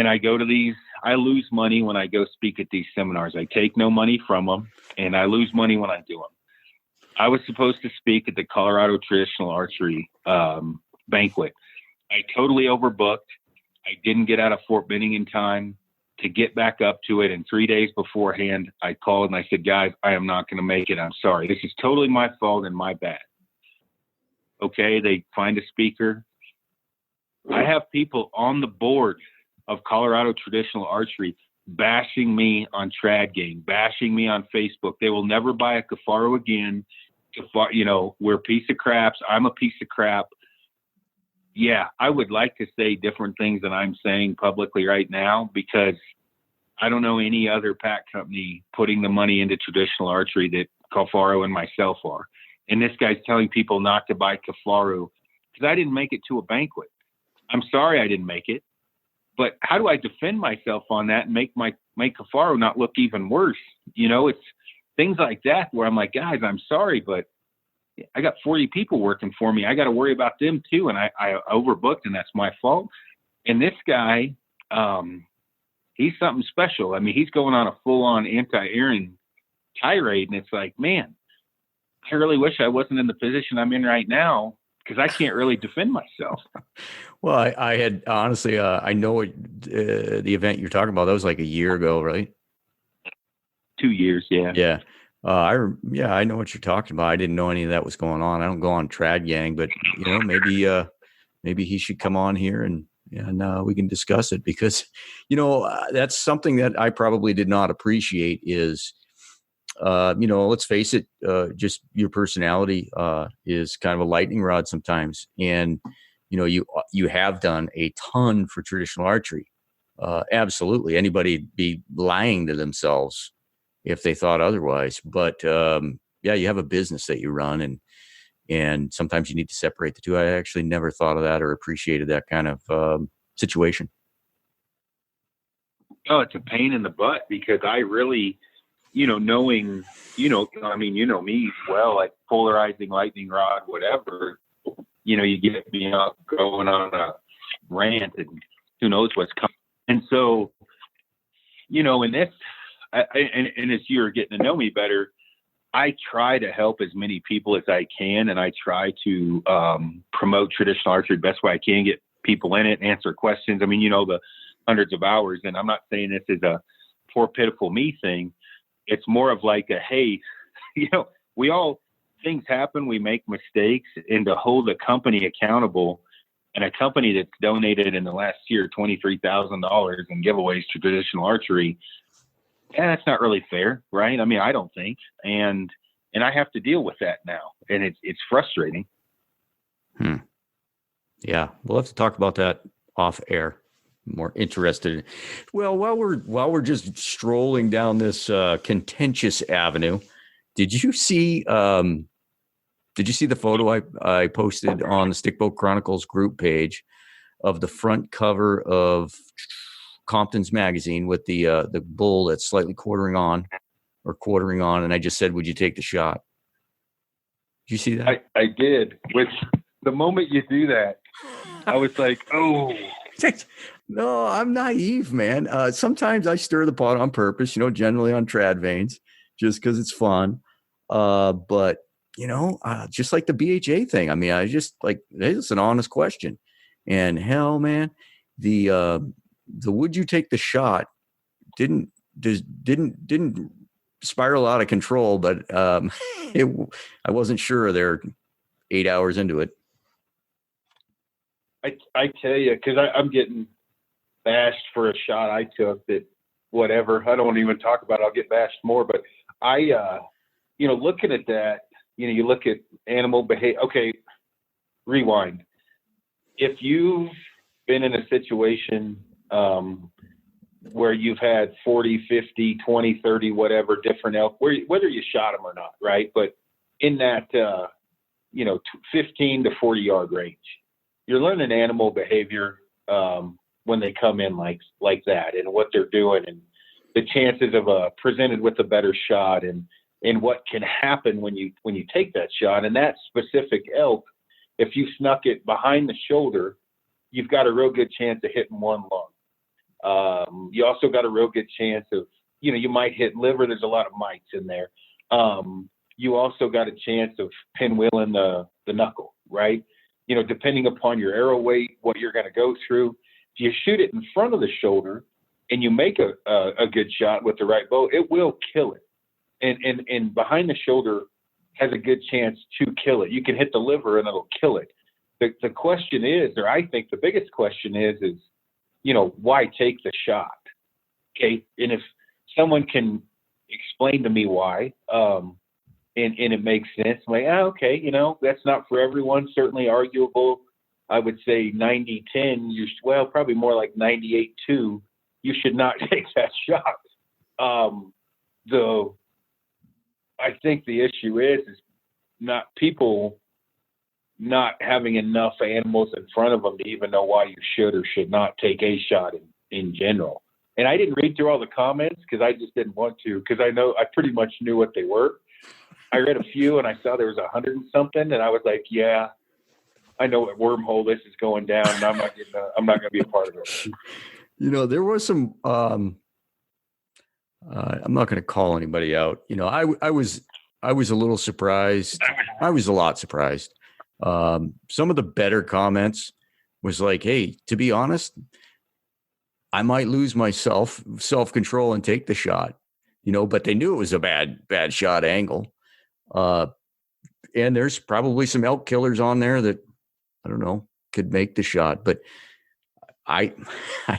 I go to these, I lose money when I go speak at these seminars. I take no money from them, and I lose money when I do them. I was supposed to speak at the Colorado Traditional Archery banquet. I totally overbooked. I didn't get out of Fort Benning in time to get back up to it. And 3 days beforehand, I called and I said, guys, I am not going to make it. I'm sorry. This is totally my fault and my bad. Okay, they find a speaker. I have people on the board of Colorado Traditional Archery bashing me on Trad Gang, bashing me on Facebook. They will never buy a Kifaru again. We're a piece of craps. I'm a piece of crap. Yeah, I would like to say different things than I'm saying publicly right now, because I don't know any other pack company putting the money into traditional archery that Kifaru and myself are. And this guy's telling people not to buy Kifaru because I didn't make it to a banquet. I'm sorry I didn't make it. But how do I defend myself on that and make Kifaru not look even worse? It's things like that where I'm like, guys, I'm sorry, but I got 40 people working for me. I got to worry about them too. And I overbooked, and that's my fault. And this guy, he's something special. I mean, he's going on a full-on anti-Aaron tirade. And it's like, man, I really wish I wasn't in the position I'm in right now, because I can't really defend myself. Well, I had honestly, I know what, the event you're talking about. That was like a year ago, right? 2 years, yeah. Yeah. I know what you're talking about. I didn't know any of that was going on. I don't go on Trad Gang, but maybe he should come on here and we can discuss it, because that's something that I probably did not appreciate is, let's face it, just your personality is kind of a lightning rod sometimes, and you have done a ton for traditional archery. Absolutely, anybody'd be lying to themselves if they thought otherwise. But you have a business that you run, and sometimes you need to separate the two. I actually never thought of that or appreciated that kind of situation. Oh, it's a pain in the butt, because I really, knowing, me well, like polarizing lightning rod, whatever, you get me up going on a rant, and who knows what's coming. And so, in this, and as you're getting to know me better, I try to help as many people as I can, and I try to promote traditional archery best way I can, get people in it, answer questions. I mean, the hundreds of hours, and I'm not saying this is a poor, pitiful me thing. It's more of like a, hey, things happen, we make mistakes, and to hold a company accountable, and a company that's donated in the last year $23,000 in giveaways to traditional archery, that's not really fair, right? I mean, I don't think, and I have to deal with that now, and it's frustrating. Yeah, we'll have to talk about that off air. More interested. Well, while we're just strolling down this contentious avenue, did you see the photo I posted on the Stickbow Chronicles group page of the front cover of Compton's magazine with the bull that's slightly quartering on, and I just said, would you take the shot? Did you see that? I did. Which the moment you do that, I was like, oh. No, I'm naive, man. Sometimes I stir the pot on purpose, generally on trad veins, just because it's fun. But just like the BHA thing, I mean, I just like, it's an honest question. And hell, man, the would you take the shot didn't spiral out of control, but I wasn't sure they're 8 hours into it. I tell you, because I'm getting bashed for a shot I took that whatever. I don't want to even talk about it. I'll get bashed more. But I, looking at that, you look at animal behavior. Okay, rewind. If you've been in a situation where you've had 40, 50, 20, 30, whatever different elk, whether you shot them or not, right? But in that, 15 to 40 yard range, you're learning animal behavior when they come in like that, and what they're doing, and the chances of presented with a better shot, and and what can happen when you take that shot. And that specific elk, if you snuck it behind the shoulder, you've got a real good chance of hitting one lung. You also got a real good chance of, you might hit liver. There's a lot of mites in there. You also got a chance of pinwheeling the knuckle, right? Depending upon your arrow weight, what you're going to go through. If you shoot it in front of the shoulder and you make a good shot with the right bow, it will kill it. And behind the shoulder has a good chance to kill it. You can hit the liver and it'll kill it. The question is, or I think the biggest question is, why take the shot? Okay. And if someone can explain to me why, and it makes sense, I'm like, okay, that's not for everyone. Certainly arguable. I would say 90-10, probably more like 98-2. You should not take that shot. Though I think the issue is not people not having enough animals in front of them to even know why you should or should not take a shot in general. And I didn't read through all the comments because I just didn't want to, because I pretty much knew what they were. I read a few and I saw there was 100 and something, and I was like, yeah, I know what wormhole this is going down, and I'm not going to be a part of it. There was some. I'm not going to call anybody out. I was a little surprised. I was a lot surprised. Some of the better comments was like, hey, to be honest, I might lose my self-control and take the shot, but they knew it was a bad shot angle. And there's probably some elk killers on there that, I don't know, could make the shot, but I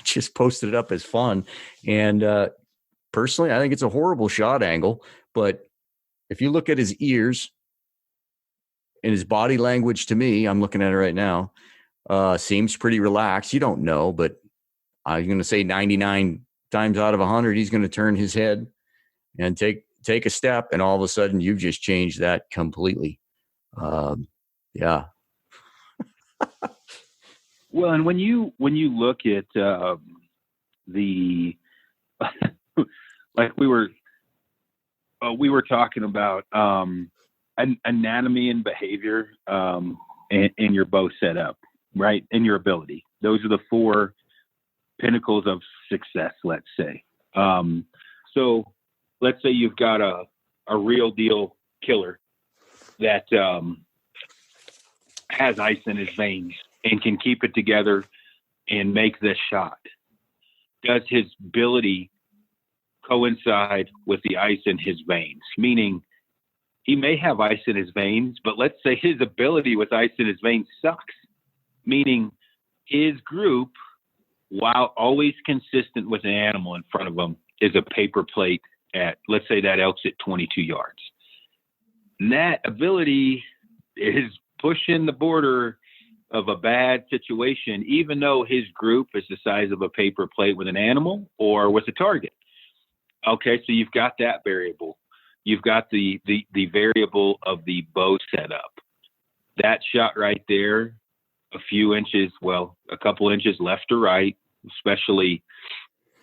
just posted it up as fun. And, personally, I think it's a horrible shot angle, but if you look at his ears and his body language, to me, I'm looking at it right now, seems pretty relaxed. You don't know, but I'm going to say 99 times out of 100, he's going to turn his head and take a step, and all of a sudden you've just changed that completely. Yeah. Well, and when you look at the like we were talking about anatomy and behavior in your bow setup, right? And your ability. Those are the four pinnacles of success, let's say. So let's say you've got a real deal killer that has ice in his veins and can keep it together and make this shot. Does his ability coincide with the ice in his veins? Meaning he may have ice in his veins, but let's say his ability with ice in his veins sucks. Meaning his group, while always consistent with an animal in front of him, is a paper plate at, let's say that elk's at 22 yards. And that ability is pushing the border of a bad situation, even though his group is the size of a paper plate with an animal or with a target. Okay, so you've got that variable. You've got the variable of the bow setup. That shot right there, a few inches, well, a couple inches left or right, especially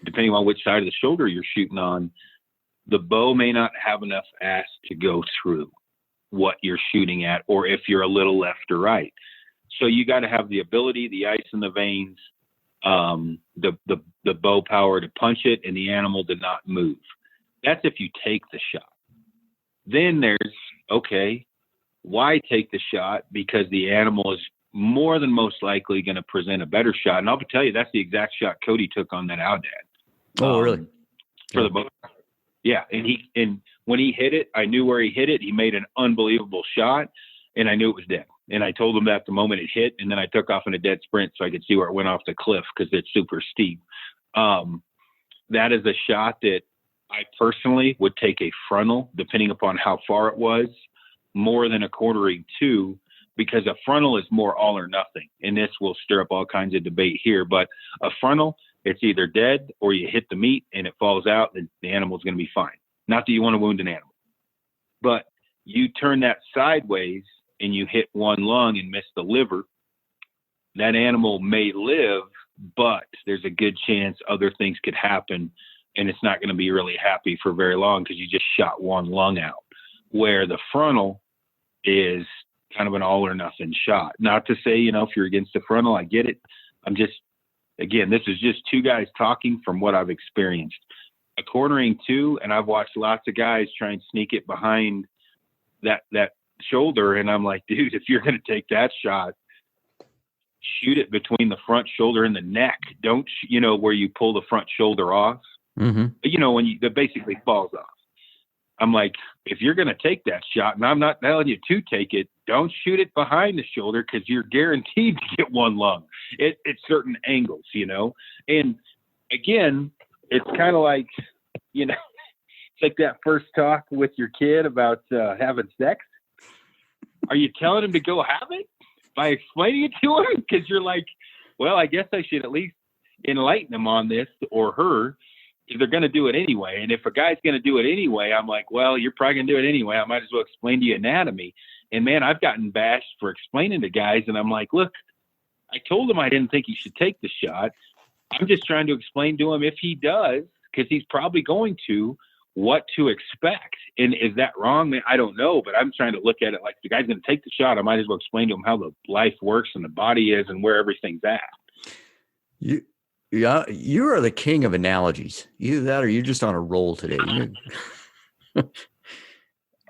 depending on which side of the shoulder you're shooting on, the bow may not have enough ass to go through what you're shooting at, or if you're a little left or right. So you got to have the ability, the ice in the veins, the bow power to punch it, and the animal to not move. That's if you take the shot. Then there's, okay, why take the shot? Because the animal is more than most likely going to present a better shot. And I'll tell you, that's the exact shot Cody took on that Outdad. Oh, really? For the bow. Yeah. And when he hit it, I knew where he hit it. He made an unbelievable shot, and I knew it was dead. And I told him that the moment it hit, and then I took off in a dead sprint so I could see where it went off the cliff because it's super steep. That is a shot that I personally would take a frontal, depending upon how far it was, more than a quartering two, because a frontal is more all or nothing. And this will stir up all kinds of debate here. But a frontal, it's either dead or you hit the meat and it falls out, and the animal's going to be fine. Not that you want to wound an animal. But you turn that sideways and you hit one lung and miss the liver, that animal may live, but there's a good chance other things could happen, and it's not going to be really happy for very long because you just shot one lung out. where the frontal is kind of an all or nothing shot. Not to say, if you're against the frontal, I get it. I'm just, again, this is just two guys talking from what I've experienced. A quartering too, and I've watched lots of guys try and sneak it behind that shoulder, and I'm like, dude, if you're going to take that shot, shoot it between the front shoulder and the neck. Don't, where you pull the front shoulder off, when that basically falls off. I'm like, if you're going to take that shot, and I'm not telling you to take it, don't shoot it behind the shoulder, because you're guaranteed to get one lung at certain angles, And again, it's kind of like, it's like that first talk with your kid about having sex. Are you telling him to go have it by explaining it to him? Because you're like, well, I guess I should at least enlighten him on this, or her, if they're going to do it anyway. And if a guy's going to do it anyway, I'm like, well, you're probably going to do it anyway. I might as well explain to you anatomy. And man, I've gotten bashed for explaining to guys. And I'm like, look, I told him I didn't think he should take the shot. I'm just trying to explain to him, if he does, because he's probably going to, what to expect. And is that wrong? Man, I don't know, but I'm trying to look at it like, the guy's going to take the shot. I might as well explain to him how the life works and the body is and where everything's at. You are the king of analogies. Either that or you're just on a roll today.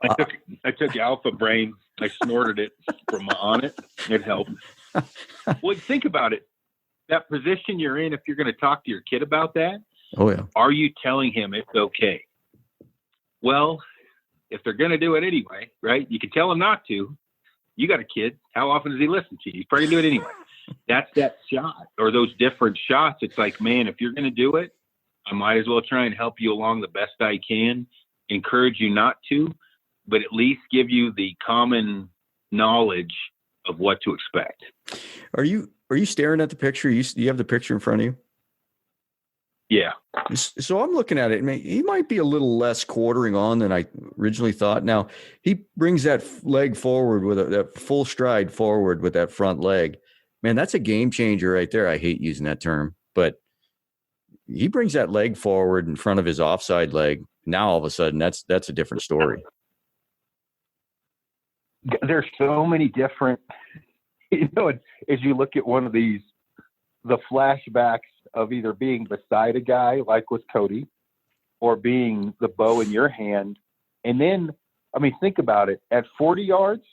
I took Alpha Brain. I snorted it from on it. It helped. Well, think about it. That position you're in, if you're going to talk to your kid about that, are you telling him it's okay? Well, if they're going to do it anyway, right? You can tell him not to. You got a kid. How often does he listen to you? He's probably going to do it anyway. That's that shot, or those different shots. It's like, man, if you're going to do it, I might as well try and help you along the best I can, encourage you not to, but at least give you the common knowledge of what to expect. Are you staring at the picture? You have the picture in front of you? Yeah. So I'm looking at it. He might be a little less quartering on than I originally thought. Now, he brings that leg forward with that full stride forward with that front leg. Man, that's a game changer right there. I hate using that term, but he brings that leg forward in front of his offside leg. Now, all of a sudden, that's a different story. There's so many different, as you look at one of these, the flashbacks of either being beside a guy like with Cody, or being the bow in your hand. And then, think about it. At 40 yards,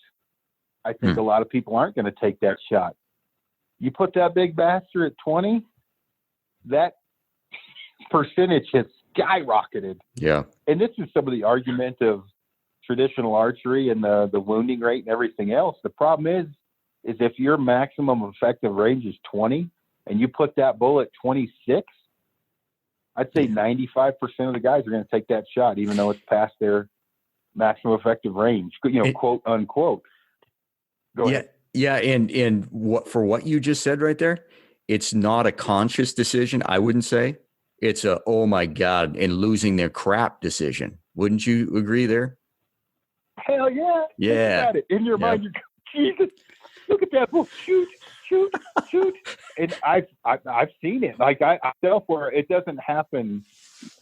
I think a lot of people aren't going to take that shot. You put that big bastard at 20, that percentage has skyrocketed. Yeah. And this is some of the argument of traditional archery and the wounding rate and everything else. The problem is if your maximum effective range is 20 and you put that bull at 26, I'd say 95% of the guys are going to take that shot, even though it's past their maximum effective range, quote unquote. Go ahead. Yeah. And what you just said right there, it's not a conscious decision. I wouldn't say it's a, oh my God, and losing their crap decision. Wouldn't you agree there? Hell yeah. Yeah. Think about it. In your mind, you're Jesus, look at that bull. Shoot. And I've seen it. Like I myself, where it doesn't happen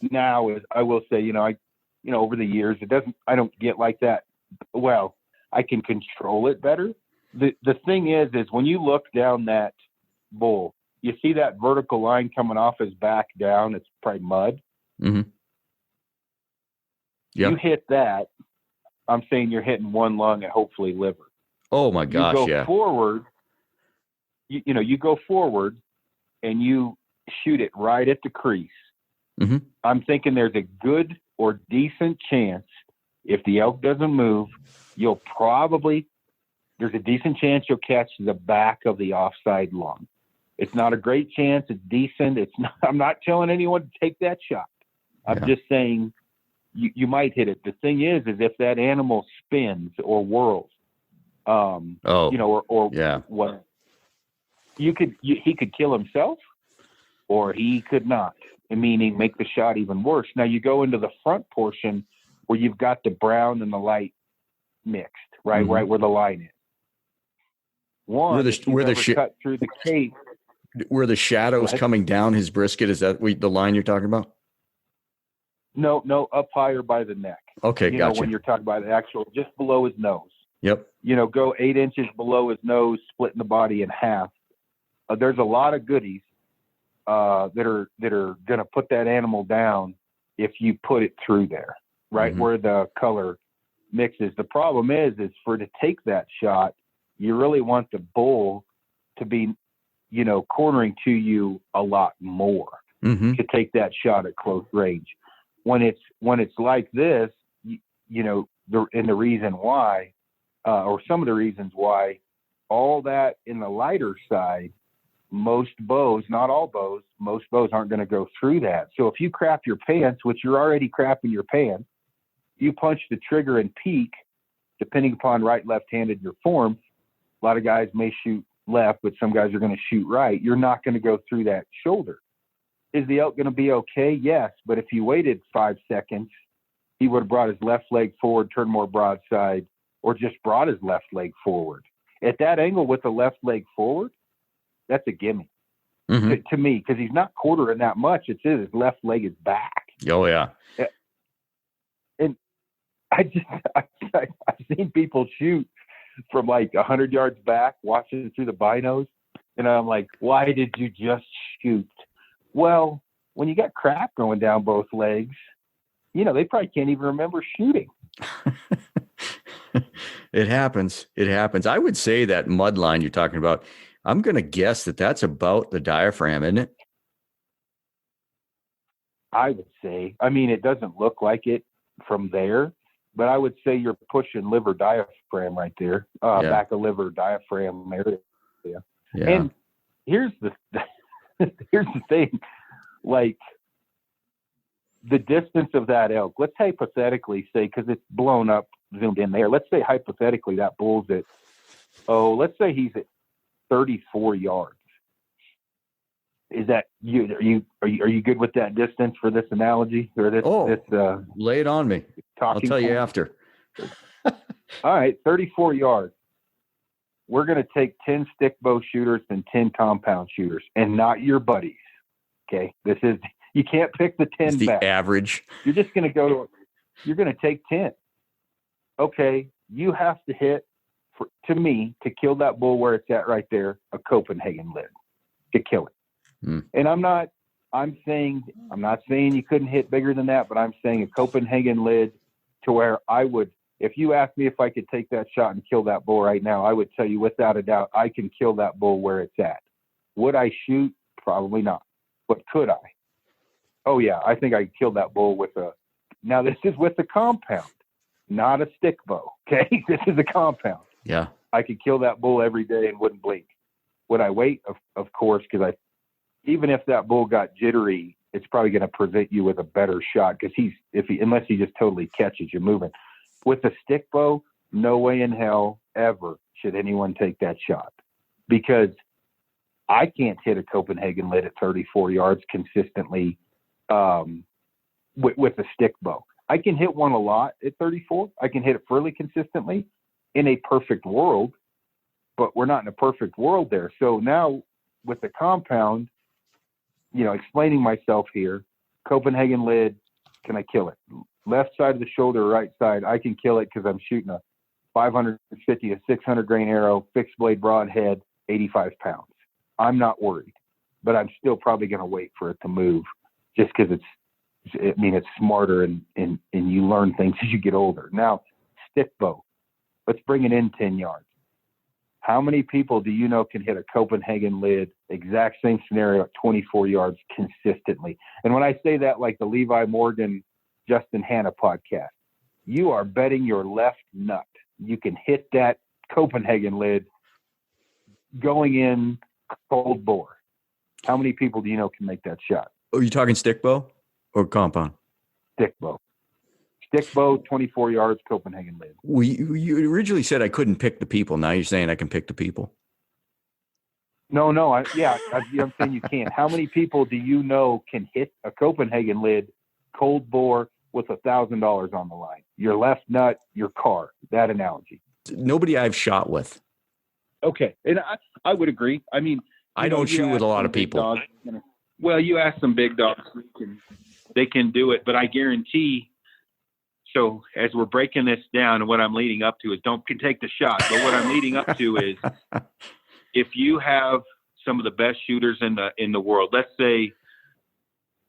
now, is I will say, over the years, I don't get like that. Well, I can control it better. The thing is when you look down that bull, you see that vertical line coming off his back down. It's probably mud. Mm-hmm. Yep. You hit that, I'm saying you're hitting one lung and hopefully liver. Oh my gosh. You go forward, you go forward and you shoot it right at the crease. Mm-hmm. I'm thinking there's a good or decent chance, if the elk doesn't move, there's a decent chance you'll catch the back of the offside lung. It's not a great chance. It's decent. I'm not telling anyone to take that shot. I'm just saying you might hit it. The thing is if that animal spins or whirls, what he could kill himself, or he could not, meaning make the shot even worse. Now you go into the front portion where you've got the brown and the light mixed, right? Mm-hmm. Right where the line is. Where the cut through the cape, where the shadow's coming down his brisket, is that the line you're talking about? No, up higher by the neck. Okay, you gotcha. know, when you're talking about the actual, just below his nose. Yep. You know, go 8 inches below his nose, splitting the body in half. There's a lot of goodies that are going to put that animal down if you put it through there, right, where the color mixes. The problem is for to take that shot, you really want the bull to be, you know, cornering to you a lot more to take that shot at close range. When it's like this, you know, the reason why, or some of the reasons why, all that in the lighter side, most bows, not all bows, most bows aren't going to go through that. So if you crap your pants, which you're already crapping your pants, you punch the trigger and peak, depending upon right, left-handed your form. A lot of guys may shoot left, but some guys are going to shoot right. You're not going to go through that shoulder. Is the elk going to be okay? Yes. But if you waited 5 seconds, he would have brought his left leg forward, turned more broadside, or just brought his left leg forward. At that angle with the left leg forward, that's a gimme to me, because he's not quartering that much. It's his left leg is back. Oh, yeah. And I've seen people shoot from like 100 yards back, watching it through the binos. And I'm like, why did you just shoot? Well, when you got crap going down both legs, you know, they probably can't even remember shooting. It happens. It happens. I would say that mud line you're talking about, I'm going to guess that that's about the diaphragm, isn't it? I would say. I mean, it doesn't look like it from there, but I would say you're pushing liver diaphragm right there, back of liver diaphragm area. Yeah. And here's the thing, like the distance of that elk. Let's hypothetically say, because it's blown up, zoomed in there. Let's say hypothetically that bull's at, let's say he's at 34 yards. Is that you? Are you good with that distance for this analogy or this? Lay it on me. I'll tell you after. All right, 34 yards. We're going to take 10 stickbow shooters and 10 compound shooters, and not your buddies. Okay, you can't pick the 10 it's the back. Average. You're just going to you're going to take 10. Okay, you have to hit, to me, to kill that bull where it's at right there, a Copenhagen lid to kill it. And I'm not saying you couldn't hit bigger than that, but I'm saying a Copenhagen lid to where I would, if you asked me if I could take that shot and kill that bull right now, I would tell you without a doubt, I can kill that bull where it's at. Would I shoot? Probably not. But could I? Oh yeah, I think I could kill that bull now this is with the compound, not a stick bow. Okay. This is a compound. Yeah. I could kill that bull every day and wouldn't blink. Would I wait? Of course, because even if that bull got jittery, it's probably going to present you with a better shot, because unless he just totally catches you moving. With a stick bow, no way in hell ever should anyone take that shot, because I can't hit a Copenhagen lid at 34 yards consistently with a stick bow. I can hit one a lot at 34. I can hit it fairly consistently in a perfect world, but we're not in a perfect world there. So now with the compound, you know, explaining myself here, Copenhagen lid, can I kill it? Left side of the shoulder, right side, I can kill it because I'm shooting a 550 to 600 grain arrow, fixed blade broadhead, 85 pounds. I'm not worried, but I'm still probably going to wait for it to move, just because it's smarter and you learn things as you get older. Now, stick bow, let's bring it in 10 yards. How many people do you know can hit a Copenhagen lid, exact same scenario, at 24 yards consistently? And when I say that, like the Levi Morgan, Justin Hanna podcast, you are betting your left nut you can hit that Copenhagen lid going in cold bore. How many people do you know can make that shot? Are you talking stick bow or compound? Stick bow. Stick bow, 24 yards, Copenhagen lid. You originally said I couldn't pick the people. Now you're saying I can pick the people. No. I'm saying you can't. How many people do you know can hit a Copenhagen lid, cold bore, with $1,000 on the line? Your left nut, your car. That analogy. Nobody I've shot with. Okay, and I would agree. I mean, I don't shoot with a lot of people. Dogs, well, you ask some big dogs, they can do it, but I guarantee So as we're breaking this down, and what I'm leading up to is don't take the shot. But what I'm leading up to is if you have some of the best shooters in the world, let's say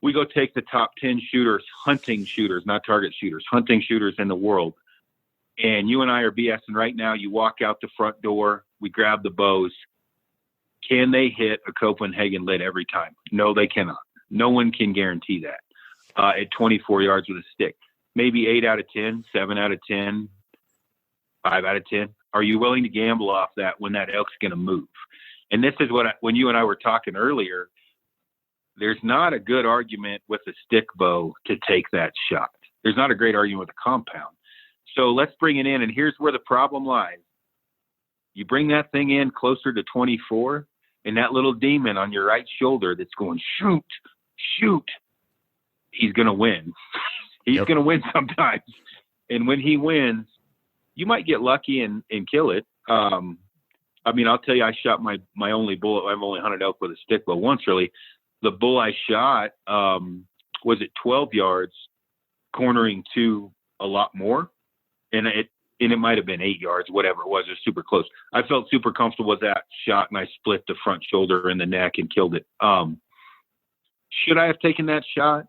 we go take the top 10 shooters, hunting shooters, not target shooters, hunting shooters in the world. And you and I are BSing right now. You walk out the front door, we grab the bows. Can they hit a Copenhagen lid every time? No, they cannot. No one can guarantee that at 24 yards with a stick. Maybe 8 out of 10, 7 out of 10, 5 out of 10. Are you willing to gamble off that when that elk's going to move? And this is when you and I were talking earlier, there's not a good argument with a stick bow to take that shot. There's not a great argument with a compound. So let's bring it in, and here's where the problem lies. You bring that thing in closer to 24, and that little demon on your right shoulder that's going, shoot, shoot, he's going to win. He's going to win sometimes. And when he wins, you might get lucky and kill it. I mean, I'll tell you, I shot my only bullet. I've only hunted elk with a stick bow once, really. The bull I shot was at 12 yards, cornering to a lot more. And it might have been 8 yards, whatever it was. It was super close. I felt super comfortable with that shot, and I split the front shoulder and the neck and killed it. Should I have taken that shot?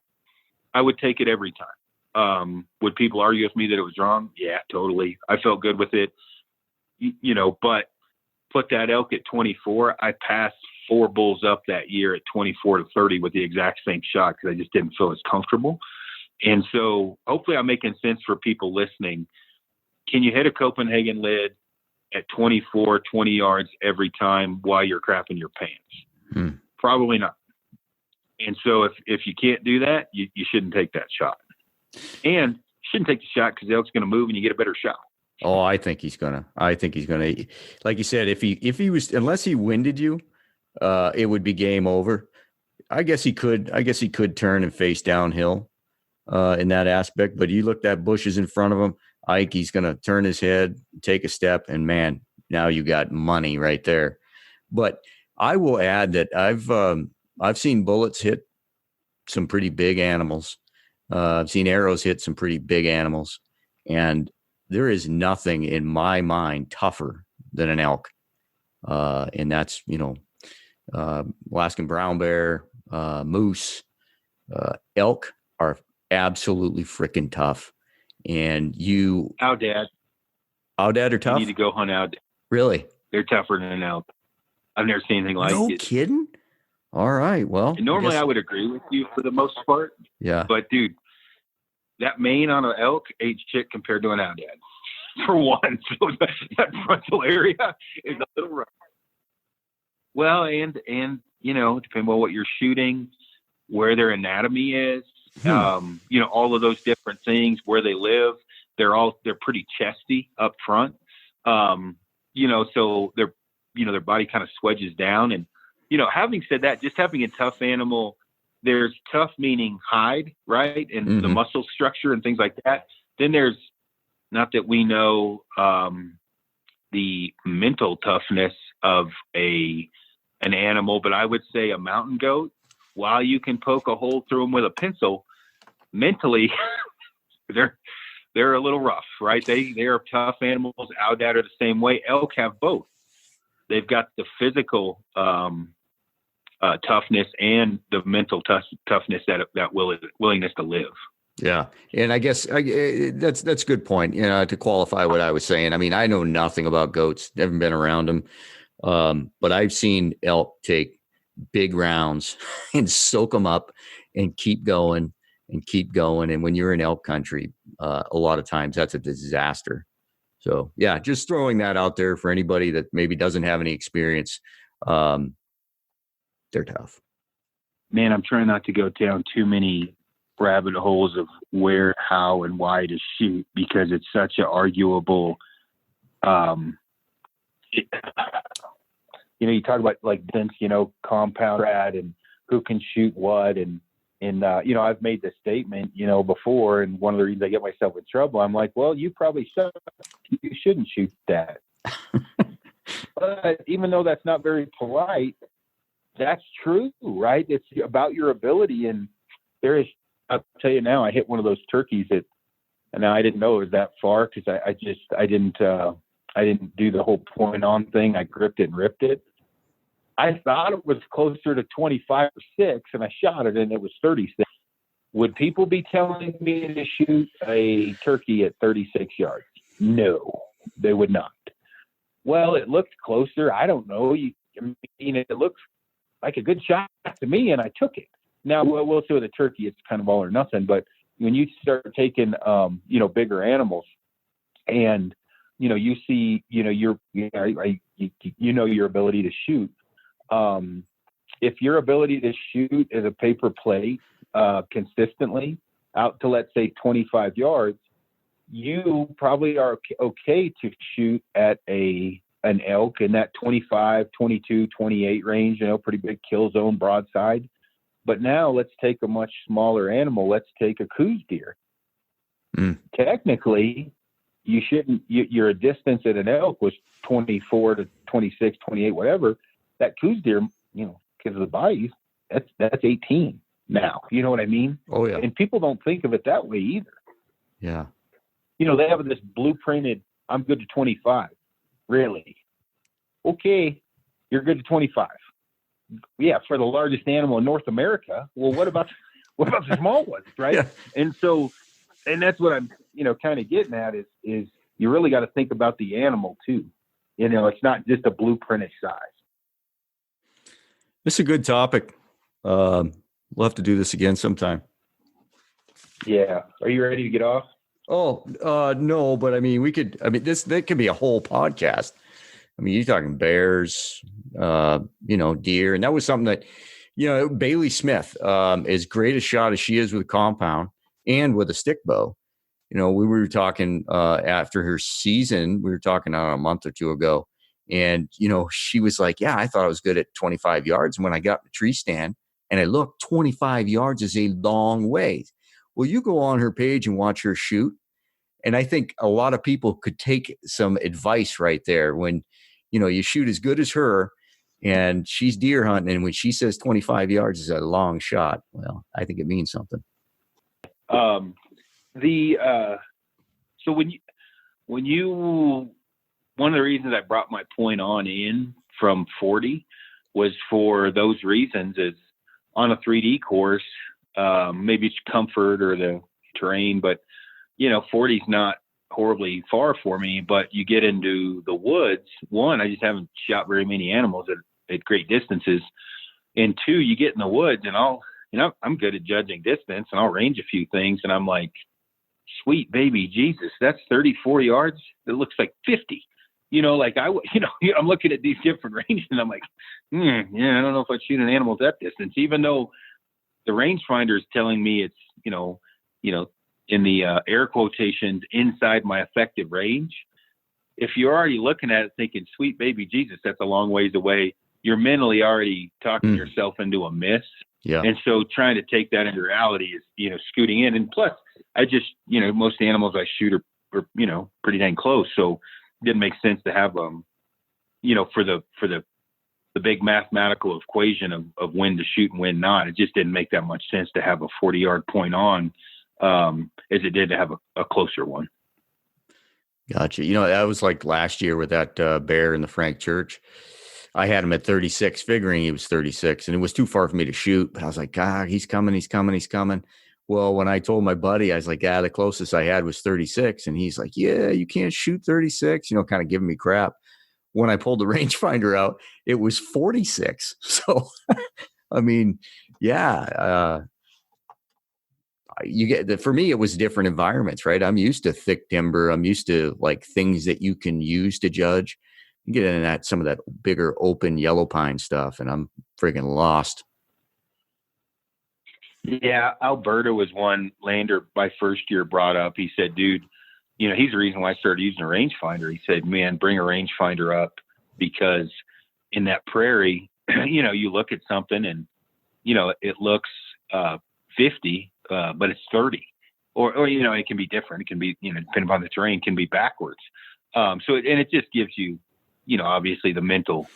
I would take it every time. Would people argue with me that it was wrong? Yeah, totally. I felt good with it, but put that elk at 24. I passed 4 bulls up that year at 24 to 30 with the exact same shot because I just didn't feel as comfortable. And so hopefully I'm making sense for people listening. Can you hit a Copenhagen lid at 24, 20 yards every time while you're crapping your pants? Probably not. And so if you can't do that, you shouldn't take that shot. And you shouldn't take the shot because the elk's going to move and you get a better shot. Oh, I think he's gonna. Like you said, if he was, unless he winded you, it would be game over. I guess he could turn and face downhill in that aspect. But you look at bushes in front of him, Ike, he's gonna turn his head, take a step, and man, now you got money right there. But I will add that I've seen bullets hit some pretty big animals. I've seen arrows hit some pretty big animals, and there is nothing in my mind tougher than an elk. And that's, Alaskan brown bear, moose, elk are absolutely freaking tough. And Outdad are tough. You need to go hunt Outdad. Really? They're tougher than an elk. I've never seen anything like it. No kidding? All right. Well, and normally I would agree with you for the most part. Yeah. But dude, that mane on an elk ain't shit compared to an Outdad, for one. So that frontal area is a little rough. Well, and depending on what you're shooting, where their anatomy is, all of those different things, where they live, they're pretty chesty up front. So their body kind of swedges down. And, having said that, just having a tough animal, there's tough meaning hide, right? And the muscle structure and things like that. Then there's, not that we know the mental toughness of an animal, but I would say a mountain goat, while you can poke a hole through them with a pencil, mentally they're a little rough, right? They are tough animals. Outdad are the same way. Elk have both. They've got the physical toughness and the mental toughness, that willingness to live. Yeah. And I guess that's a good point, to qualify what I was saying. I mean, I know nothing about goats, never been around them. But I've seen elk take big rounds and soak them up and keep going. And when you're in elk country, a lot of times that's a disaster. So yeah, just throwing that out there for anybody that maybe doesn't have any experience. They're tough. Man, I'm trying not to go down too many rabbit holes of where, how, and why to shoot, because it's such an arguable, you talk about like this, compound rad and who can shoot what. And I've made this statement, before, and one of the reasons I get myself in trouble, I'm like, well, you probably you shouldn't shoot that. But even though that's not very polite, that's true, right? It's about your ability. And I'll tell you now, I hit one of those turkeys at And I didn't know it was that far because I didn't do the whole point on thing. I gripped it and ripped it. I thought it was closer to 25 or 6, and I shot it, and it was 36. Would people be telling me to shoot a turkey at 36 yards? No, they would not. Well, it looked closer. I don't know. It looked like a good shot to me, and I took it. Now, we'll say with a turkey, it's kind of all or nothing. But when you start taking, bigger animals, and you see, your ability to shoot. If your ability to shoot is a paper plate consistently out to, let's say, 25 yards, you probably are okay to shoot at an elk in that 25, 22, 28 range, pretty big kill zone broadside. But now let's take a much smaller animal. Let's take a coos deer. Technically, you shouldn't, your distance at an elk was 24 to 26, 28, whatever. That coos deer, because of the bodies, that's 18 now. You know what I mean? Oh, yeah. And people don't think of it that way either. Yeah. They have this blueprinted, I'm good to 25. Really? Okay, you're good to 25. Yeah, for the largest animal in North America. Well, what about the small ones, right? Yeah. And that's what I'm, kind of getting at is you really got to think about the animal too. It's not just a blueprinted size. This is a good topic. We'll have to do this again sometime. Yeah. Are you ready to get off? Oh, no, but that could be a whole podcast. You're talking bears, deer. And that was something that, Bailey Smith, as great a shot as she is with a compound and with a stick bow, we were talking, after her season, we were talking a month or two ago, and, she was like, yeah, I thought I was good at 25 yards. And when I got in the tree stand and I looked, 25 yards is a long way. Well, you go on her page and watch her shoot. And I think a lot of people could take some advice right there when, you shoot as good as her and she's deer hunting. And when she says 25 yards is a long shot, well, I think it means something. So when you, one of the reasons I brought my point on in from 40 was for those reasons. Is on a 3D course, maybe it's comfort or the terrain, but 40 is not horribly far for me. But you get into the woods, one, I just haven't shot very many animals at great distances, and two, you get in the woods and I'm good at judging distance and I'll range a few things, and I'm like, sweet baby Jesus, that's 34 yards. It looks like 50. I'm looking at these different ranges and I'm like, I don't know if I'd shoot an animal at that distance, even though the rangefinder is telling me it's, in the air quotations, inside my effective range. If you're already looking at it thinking, sweet baby Jesus, that's a long ways away, you're mentally already talking yourself into a miss. Yeah. And so trying to take that into reality is, scooting in. And plus, I just, most animals I shoot are pretty dang close. So it didn't make sense to have for the big mathematical equation of when to shoot and when not. It just didn't make that much sense to have a 40-yard point on as it did to have a closer one. Gotcha. That was like last year with that bear in the Frank Church. I had him at 36, figuring he was 36, and it was too far for me to shoot. But I was like, God, he's coming. Well, when I told my buddy, I was like, the closest I had was 36. And he's like, yeah, you can't shoot 36, kind of giving me crap. When I pulled the rangefinder out, it was 46. So, you get for me, it was different environments, right? I'm used to thick timber. I'm used to like things that you can use to judge. You get into that, some of that bigger open yellow pine stuff, and I'm friggin' lost. Yeah, Alberta was one Lander my first year brought up. He said, dude, he's the reason why I started using a rangefinder. He said, man, bring a rangefinder up, because in that prairie, you look at something and, it looks 50, but it's 30. Or it can be different. It can be, depending upon the terrain, can be backwards. So it just gives you, obviously the mental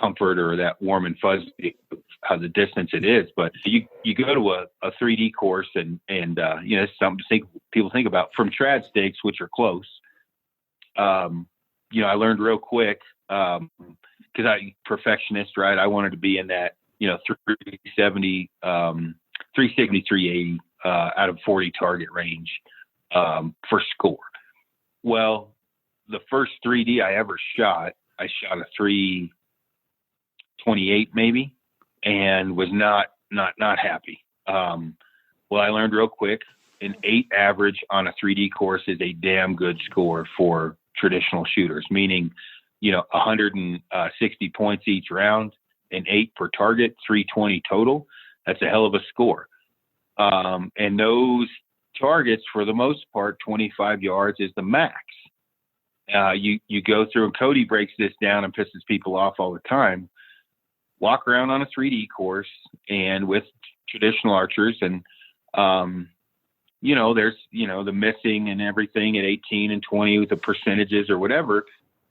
comfort or that warm and fuzzy how the distance it is. But you go to a 3D course and it's something people think about from trad stakes, which are close. I learned real quick, cause perfectionist, right? I wanted to be in that, 370, 360, 380, out of 40 target range, for score. Well, the first 3D I ever shot, I shot a 328 maybe, and was not happy. Well, I learned real quick, an 8 average on a 3D course is a damn good score for traditional shooters, meaning, 160 points each round, an 8 per target, 320 total. That's a hell of a score. And those targets, for the most part, 25 yards is the max. You go through, and Cody breaks this down and pisses people off all the time. Walk around on a 3D course and with traditional archers, and there's the missing and everything at 18 and 20 with the percentages or whatever.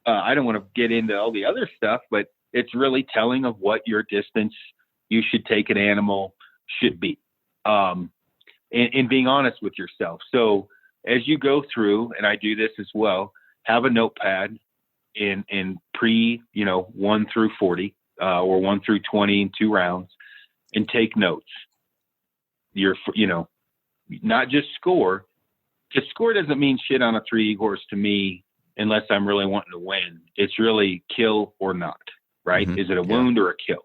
I don't want to get into all the other stuff, but it's really telling of what your distance you should take an animal should be, and being honest with yourself. So as you go through, and I do this as well, have a notepad in pre 1 through 40 or 1 through 20 in 2 rounds, and take notes. Not just score, because score doesn't mean shit on a 3D course to me unless I'm really wanting to win. It's really kill or not, right? Mm-hmm. Is it a wound or a kill?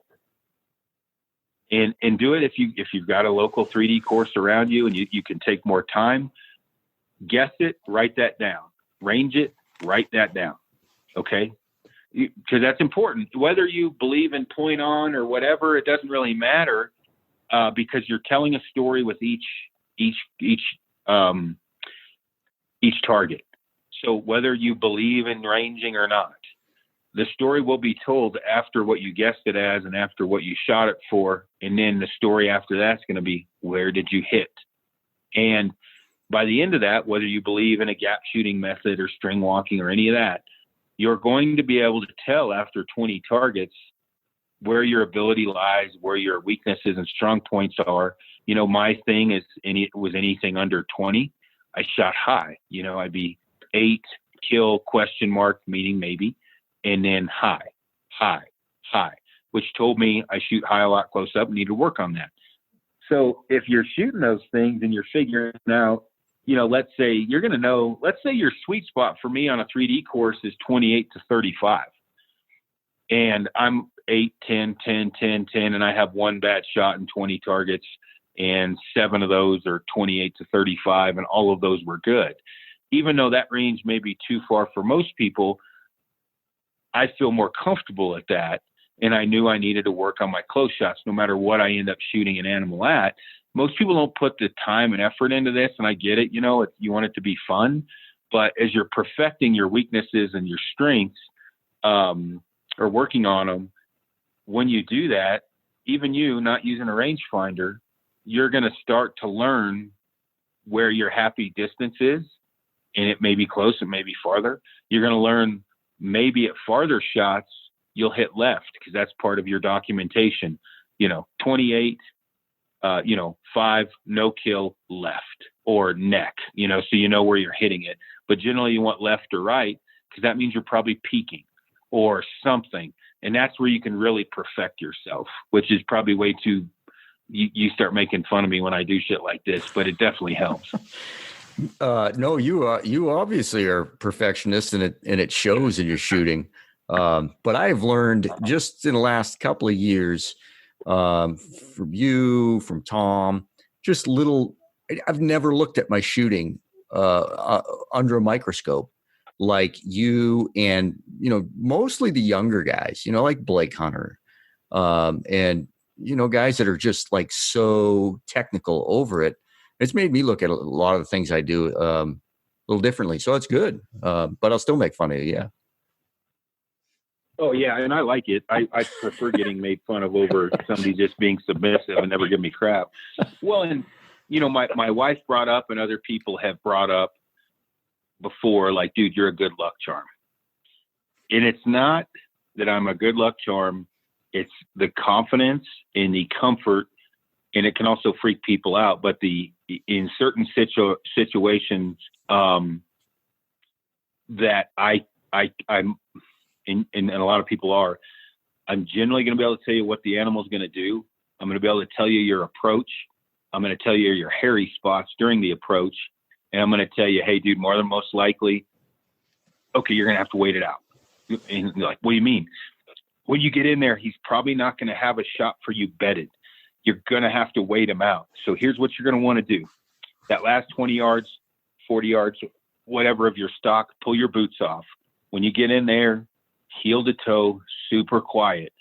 And do it if you've got a local 3D course around you and you can take more time. Guess it, write that down. Range it, write that down. Okay? Because that's important. Whether you believe in point on or whatever, it doesn't really matter, because you're telling a story with each target. So whether you believe in ranging or not, the story will be told after what you guessed it as and after what you shot it for. And then the story after that's going to be, where did you hit? And by the end of that, whether you believe in a gap shooting method or string walking or any of that, you're going to be able to tell after 20 targets where your ability lies, where your weaknesses and strong points are. My thing is was anything under 20, I shot high. I'd be 8 kill question mark, meaning maybe, and then high, which told me I shoot high a lot close up, need to work on that. So if you're shooting those things and you're figuring out, let's say your sweet spot for me on a 3D course is 28 to 35. And I'm 8, 10, 10, 10, 10, and I have 1 bad shot and 20 targets, and 7 of those are 28 to 35, and all of those were good. Even though that range may be too far for most people, I feel more comfortable at that. And I knew I needed to work on my close shots, no matter what I end up shooting an animal at. Most people don't put the time and effort into this, and I get it. You want it to be fun, but as you're perfecting your weaknesses and your strengths, or working on them, when you do that, even you not using a rangefinder, you're going to start to learn where your happy distance is, and it may be close, it may be farther. You're going to learn maybe at farther shots you'll hit left, because that's part of your documentation. 28, 5 no kill left or neck, so where you're hitting it. But generally you want left or right, because that means you're probably peaking or something, and that's where you can really perfect yourself, which is probably way too. You start making fun of me when I do shit like this, but it definitely helps. No, you obviously are perfectionist, and it shows in your shooting. But I've learned just in the last couple of years, from you, from Tom, just little. I've never looked at my shooting under a microscope like you, and mostly the younger guys, like Blake Hunter, and guys that are just like so technical over it. It's made me look at a lot of the things I do a little differently. So it's good. But I'll still make fun of you. Yeah. Oh yeah. And I like it. I prefer getting made fun of over somebody just being submissive and never give me crap. Well, and my wife brought up, and other people have brought up before, like, dude, you're a good luck charm. And it's not that I'm a good luck charm it's the confidence and the comfort, and it can also freak people out. But in certain situations that I'm, and a lot of people are, I'm generally going to be able to tell you what the animal's going to do. I'm going to be able to tell you your approach. I'm going to tell you your hairy spots during the approach. And I'm going to tell you, hey, dude, more than most likely, okay, you're going to have to wait it out. And you're like, what do you mean? When you get in there, he's probably not going to have a shot for you bedded. You're going to have to wait him out. So here's what you're going to want to do. That last 20 yards, 40 yards, whatever of your stock, pull your boots off. When you get in there, heel to toe, super quiet.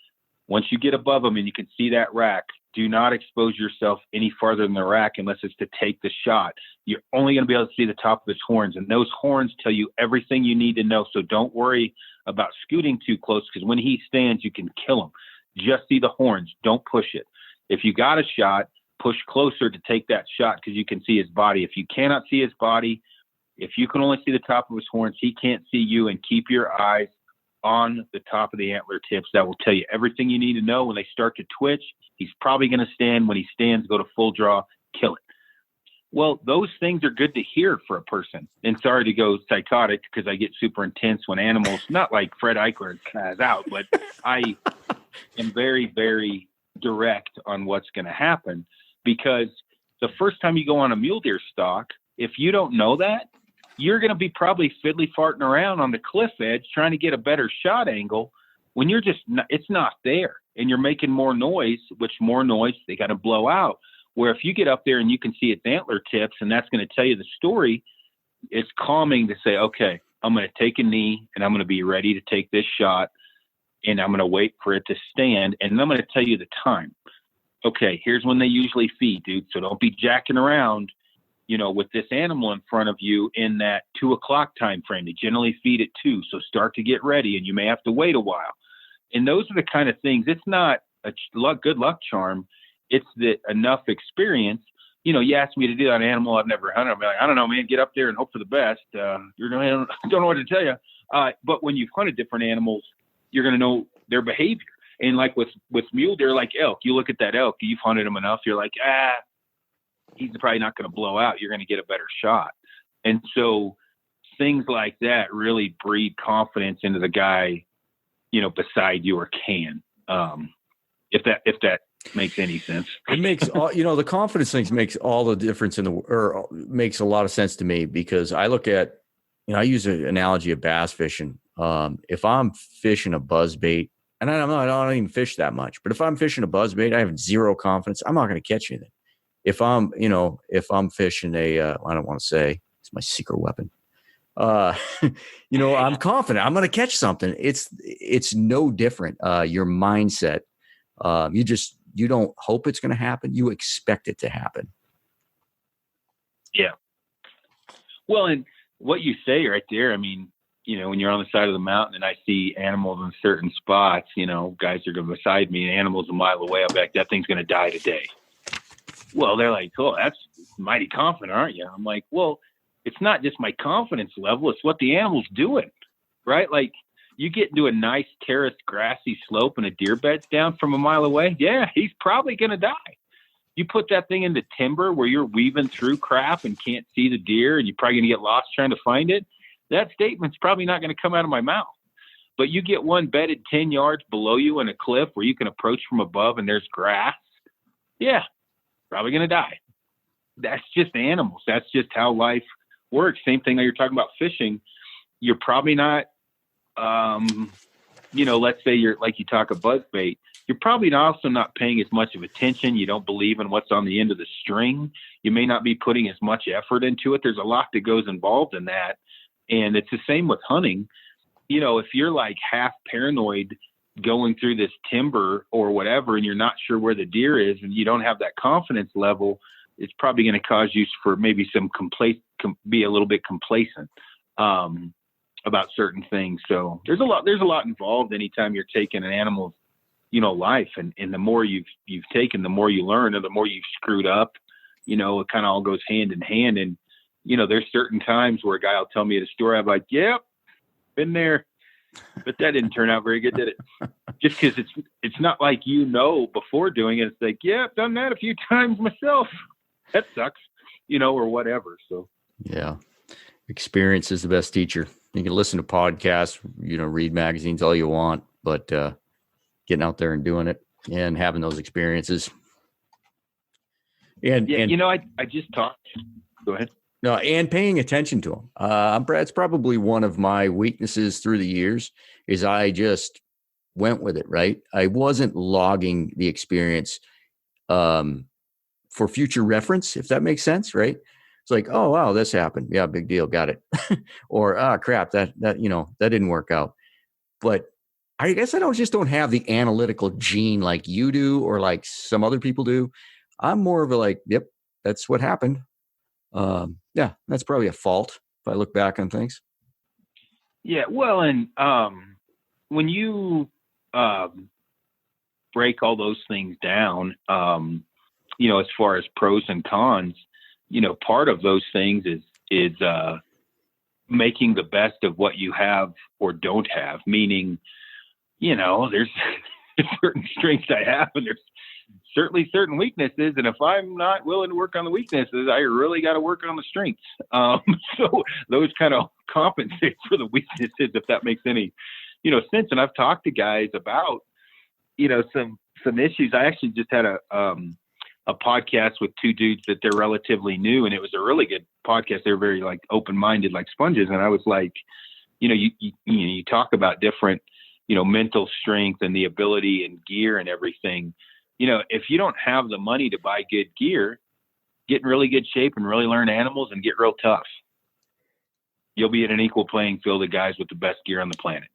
Once you get above him and you can see that rack, do not expose yourself any farther than the rack unless it's to take the shot. You're only going to be able to see the top of his horns, and those horns tell you everything you need to know. So don't worry about scooting too close, because when he stands, you can kill him. Just see the horns. Don't push it. If you got a shot, push closer to take that shot because you can see his body. If you cannot see his body, if you can only see the top of his horns, he can't see you, and keep your eyes on the top of the antler tips. That will tell you everything you need to know. When they start to twitch, he's probably going to stand. When he stands, go to full draw, kill it. Well, those things are good to hear for a person. And sorry to go psychotic because I get super intense when animals, not like Fred Eichler has out, but I am very, very direct on what's going to happen, because the first time you go on a mule deer stalk, if you don't know that, you're going to be probably fiddly farting around on the cliff edge trying to get a better shot angle when you're just not, it's not there, and you're making more noise, which more noise they got to blow out. Where if you get up there and you can see its antler tips, and that's going to tell you the story, it's calming to say, okay, I'm going to take a knee and I'm going to be ready to take this shot, and I'm going to wait for it to stand, and I'm going to tell you the time. Okay, here's when they usually feed, dude. So don't be jacking around, with this animal in front of you in that 2 o'clock time frame. They generally feed at 2. So start to get ready, and you may have to wait a while. And those are the kind of things. It's not a good luck charm. It's the enough experience. You asked me to do an animal I've never hunted. I'm like, I don't know, man, get up there and hope for the best. I don't know what to tell you. But when you've hunted different animals, you're going to know their behavior. And like with mule deer, like elk, you look at that elk, you've hunted them enough. You're like, he's probably not going to blow out. You're going to get a better shot. And so things like that really breed confidence into the guy, beside you or can, if that makes any sense. It makes all, the confidence things makes all the difference or makes a lot of sense to me, because I look at, I use an analogy of bass fishing. If I'm fishing a buzz bait, and I don't even fish that much, but if I'm fishing a buzz bait, I have zero confidence. I'm not going to catch anything. If I'm fishing I don't want to say, it's my secret weapon. I'm confident I'm going to catch something. It's no different. Your mindset, you don't hope it's going to happen. You expect it to happen. Yeah. Well, and what you say right there, I mean, when you're on the side of the mountain and I see animals in certain spots, guys are going beside me and animals a mile away, I'm like, that thing's going to die today. Well, they're like, oh, that's mighty confident, aren't you? I'm like, well, it's not just my confidence level. It's what the animal's doing, right? Like, you get into a nice terraced grassy slope and a deer bed's down from a mile away. Yeah, he's probably going to die. You put that thing into timber where you're weaving through crap and can't see the deer, and you're probably going to get lost trying to find it. That statement's probably not going to come out of my mouth. But you get one bedded 10 yards below you in a cliff where you can approach from above and there's grass. Yeah, probably going to die. That's just animals. That's just how life works. Same thing that you're talking about fishing. You're probably not, let's say you're like you talk a buzzbait. You're probably also not paying as much of attention. You don't believe in what's on the end of the string. You may not be putting as much effort into it. There's a lot that goes involved in that. And it's the same with hunting. If you're like half paranoid going through this timber or whatever, and you're not sure where the deer is and you don't have that confidence level, it's probably going to cause you for maybe be a little bit complacent about certain things. So there's a lot involved anytime you're taking an animal's, life. And the more you've taken, the more you learn, and the more you've screwed up, it kind of all goes hand in hand. And, there's certain times where a guy will tell me the story. I'm like, yep, been there, but that didn't turn out very good, did it? just because it's not like, before doing it, it's like, yeah, I've done that a few times myself. That sucks, or whatever. So Yeah. Experience is the best teacher. You can listen to podcasts, read magazines all you want, but getting out there and doing it and having those experiences. And I just talked. Go ahead. No, and paying attention to them. It's probably one of my weaknesses through the years is I just went with it, right? I wasn't logging the experience for future reference, if that makes sense, right? It's like, oh, wow, this happened. Yeah, big deal. Got it. Or, crap, that didn't work out. But I guess I don't have the analytical gene like you do or like some other people do. I'm more of a like, yep, that's what happened. Yeah, that's probably a fault if I look back on things. Yeah, well, and when you break all those things down, as far as pros and cons, part of those things is making the best of what you have or don't have. Meaning, there's certain strengths I have, and there's certainly certain weaknesses. And if I'm not willing to work on the weaknesses, I really got to work on the strengths. So those kind of compensate for the weaknesses, if that makes any, sense. And I've talked to guys about, some issues. I actually just had a podcast with two dudes that they're relatively new, and it was a really good podcast. They were very like open-minded, like sponges. And I was like, you talk about different, mental strength and the ability and gear and everything. If you don't have the money to buy good gear, get in really good shape and really learn animals and get real tough. You'll be at an equal playing field of guys with the best gear on the planet.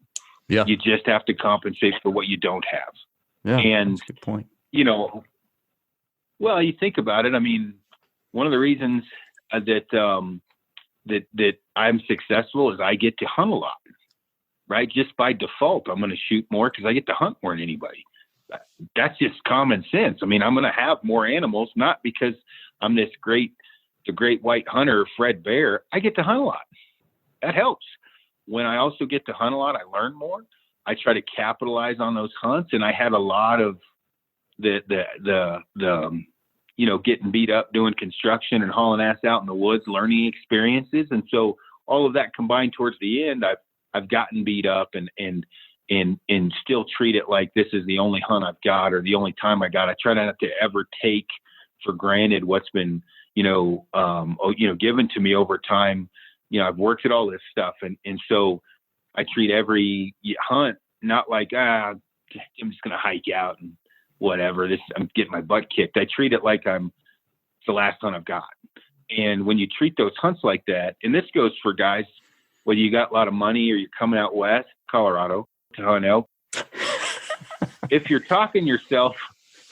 Yeah. You just have to compensate for what you don't have. Yeah. And, that's a good point. Well, you think about it. I mean, one of the reasons that I'm successful is I get to hunt a lot, right? Just by default, I'm going to shoot more because I get to hunt more than anybody. That's just common sense. I mean, I'm going to have more animals, not because I'm the great white hunter, Fred Bear. I get to hunt a lot. That helps. When I also get to hunt a lot, I learn more. I try to capitalize on those hunts. And I had a lot of the getting beat up doing construction and hauling ass out in the woods, learning experiences. And so all of that combined towards the end, I've gotten beat up and still treat it like this is the only hunt I've got or the only time I got. I try not to ever take for granted what's been, given to me over time. I've worked at all this stuff. And so I treat every hunt, not like, I'm just going to hike out and whatever, I'm getting my butt kicked. I treat it like it's the last hunt I've got. And when you treat those hunts like that, and this goes for guys, whether you got a lot of money or you're coming out west, Colorado, to hunt elk, if you're talking yourself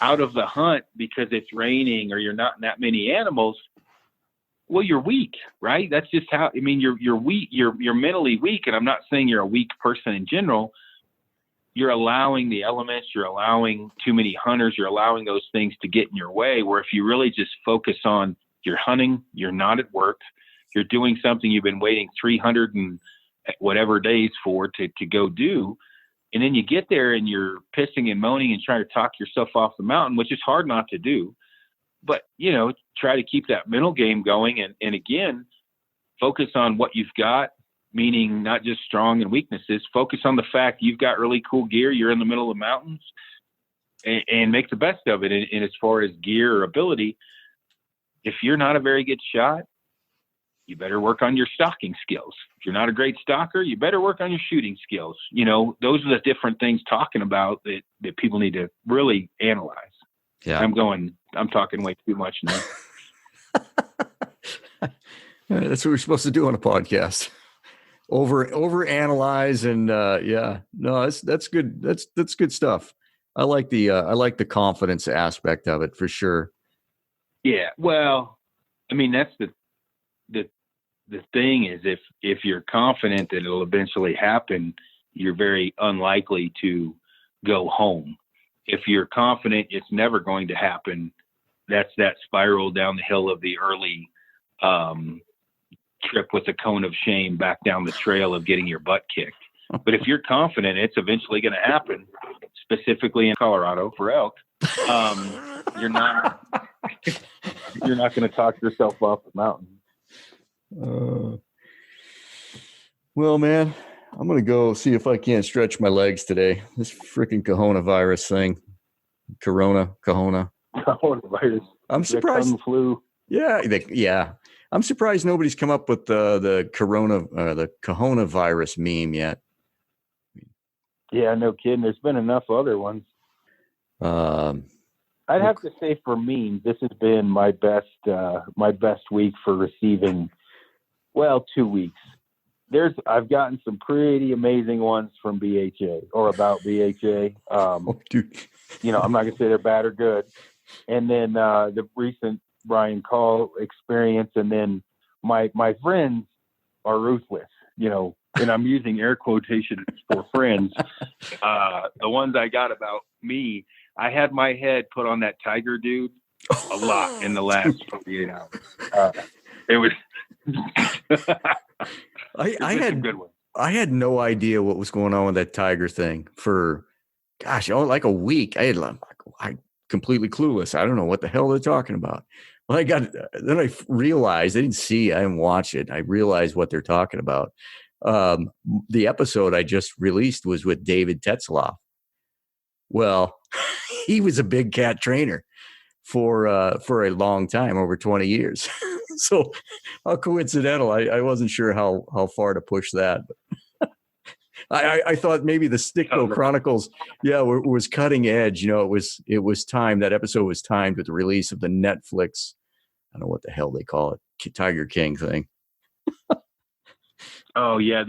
out of the hunt because it's raining or you're not in that many animals, well, you're weak, right? That's just how, you're weak, you're mentally weak. And I'm not saying you're a weak person in general. You're allowing the elements, you're allowing too many hunters, you're allowing those things to get in your way, where if you really just focus on your hunting, you're not at work, you're doing something you've been waiting 300 and whatever days for to go do. And then you get there and you're pissing and moaning and trying to talk yourself off the mountain, which is hard not to do. But, try to keep that mental game going. And again, focus on what you've got, meaning not just strong and weaknesses. Focus on the fact you've got really cool gear. You're in the middle of the mountains and make the best of it. And as far as gear or ability, if you're not a very good shot, you better work on your stalking skills. If you're not a great stalker, you better work on your shooting skills. Those are the different things talking about that people need to really analyze. Yeah. I'm talking way too much now. That's what we're supposed to do on a podcast. Over analyze and that's good. That's good stuff. I like the confidence aspect of it for sure. Yeah. Well, that's the thing is if you're confident that it'll eventually happen, you're very unlikely to go home. If you're confident it's never going to happen, that's that spiral down the hill of the early trip with a cone of shame back down the trail of getting your butt kicked. But if you're confident it's eventually going to happen, specifically in Colorado for elk, you're not you're not going to talk yourself off the mountain. Well, man, I'm going to go see if I can't stretch my legs today. This freaking coronavirus thing. Coronavirus. I'm surprised. The Kung flu. Yeah. I'm surprised nobody's come up with the coronavirus meme yet. Yeah, no kidding. There's been enough other ones. I'd have to say for me, this has been my best week for receiving. Well, 2 weeks. I've gotten some pretty amazing ones from BHA or about BHA. Dude. I'm not gonna say they're bad or good. And then the recent Brian Call experience, and then my friends are ruthless. And I'm using air quotations for friends. The ones I got about me, I had my head put on that tiger dude a lot in the last 48 hours. It was. I had no idea what was going on with that tiger thing for, like a week. I'm completely clueless. I don't know what the hell they're talking about. Well, then I realized I didn't watch it. I realized what they're talking about. The episode I just released was with David Tetzloff. Well, he was a big cat trainer for a long time, over 20 years. So how coincidental. I wasn't sure how far to push that. But I thought maybe the Stickbow Chronicles, was cutting edge. It was timed. That episode was timed with the release of the Netflix, I don't know what the hell they call it, Tiger King thing. Oh yeah,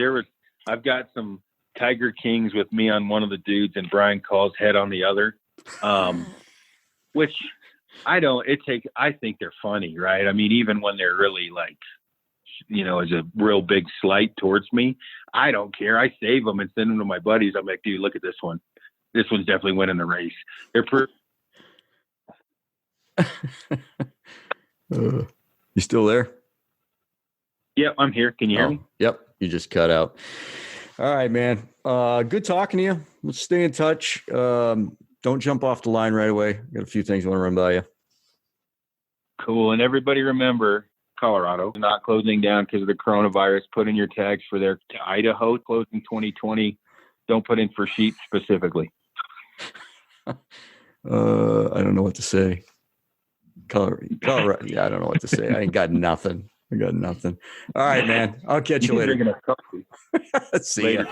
I've got some Tiger Kings with me on one of the dudes and Brian Call's head on the other. Which I think they're funny, right? I mean, even when they're really as a real big slight towards me, I don't care. I save them and send them to my buddies. I'm like, dude, look at this one. This one's definitely winning the race. They're You still there? Yep, I'm here. Can you hear me? Yep, you just cut out. All right, man. Good talking to you. Let's stay in touch. Don't jump off the line right away. Got a few things I want to run by you. Cool. And everybody remember, Colorado not closing down because of the coronavirus. Put in your tags for their Idaho closing 2020. Don't put in for sheep specifically. I don't know what to say. Colorado. Yeah, I don't know what to say. I ain't got nothing. All right, man. I'll catch you later. See ya.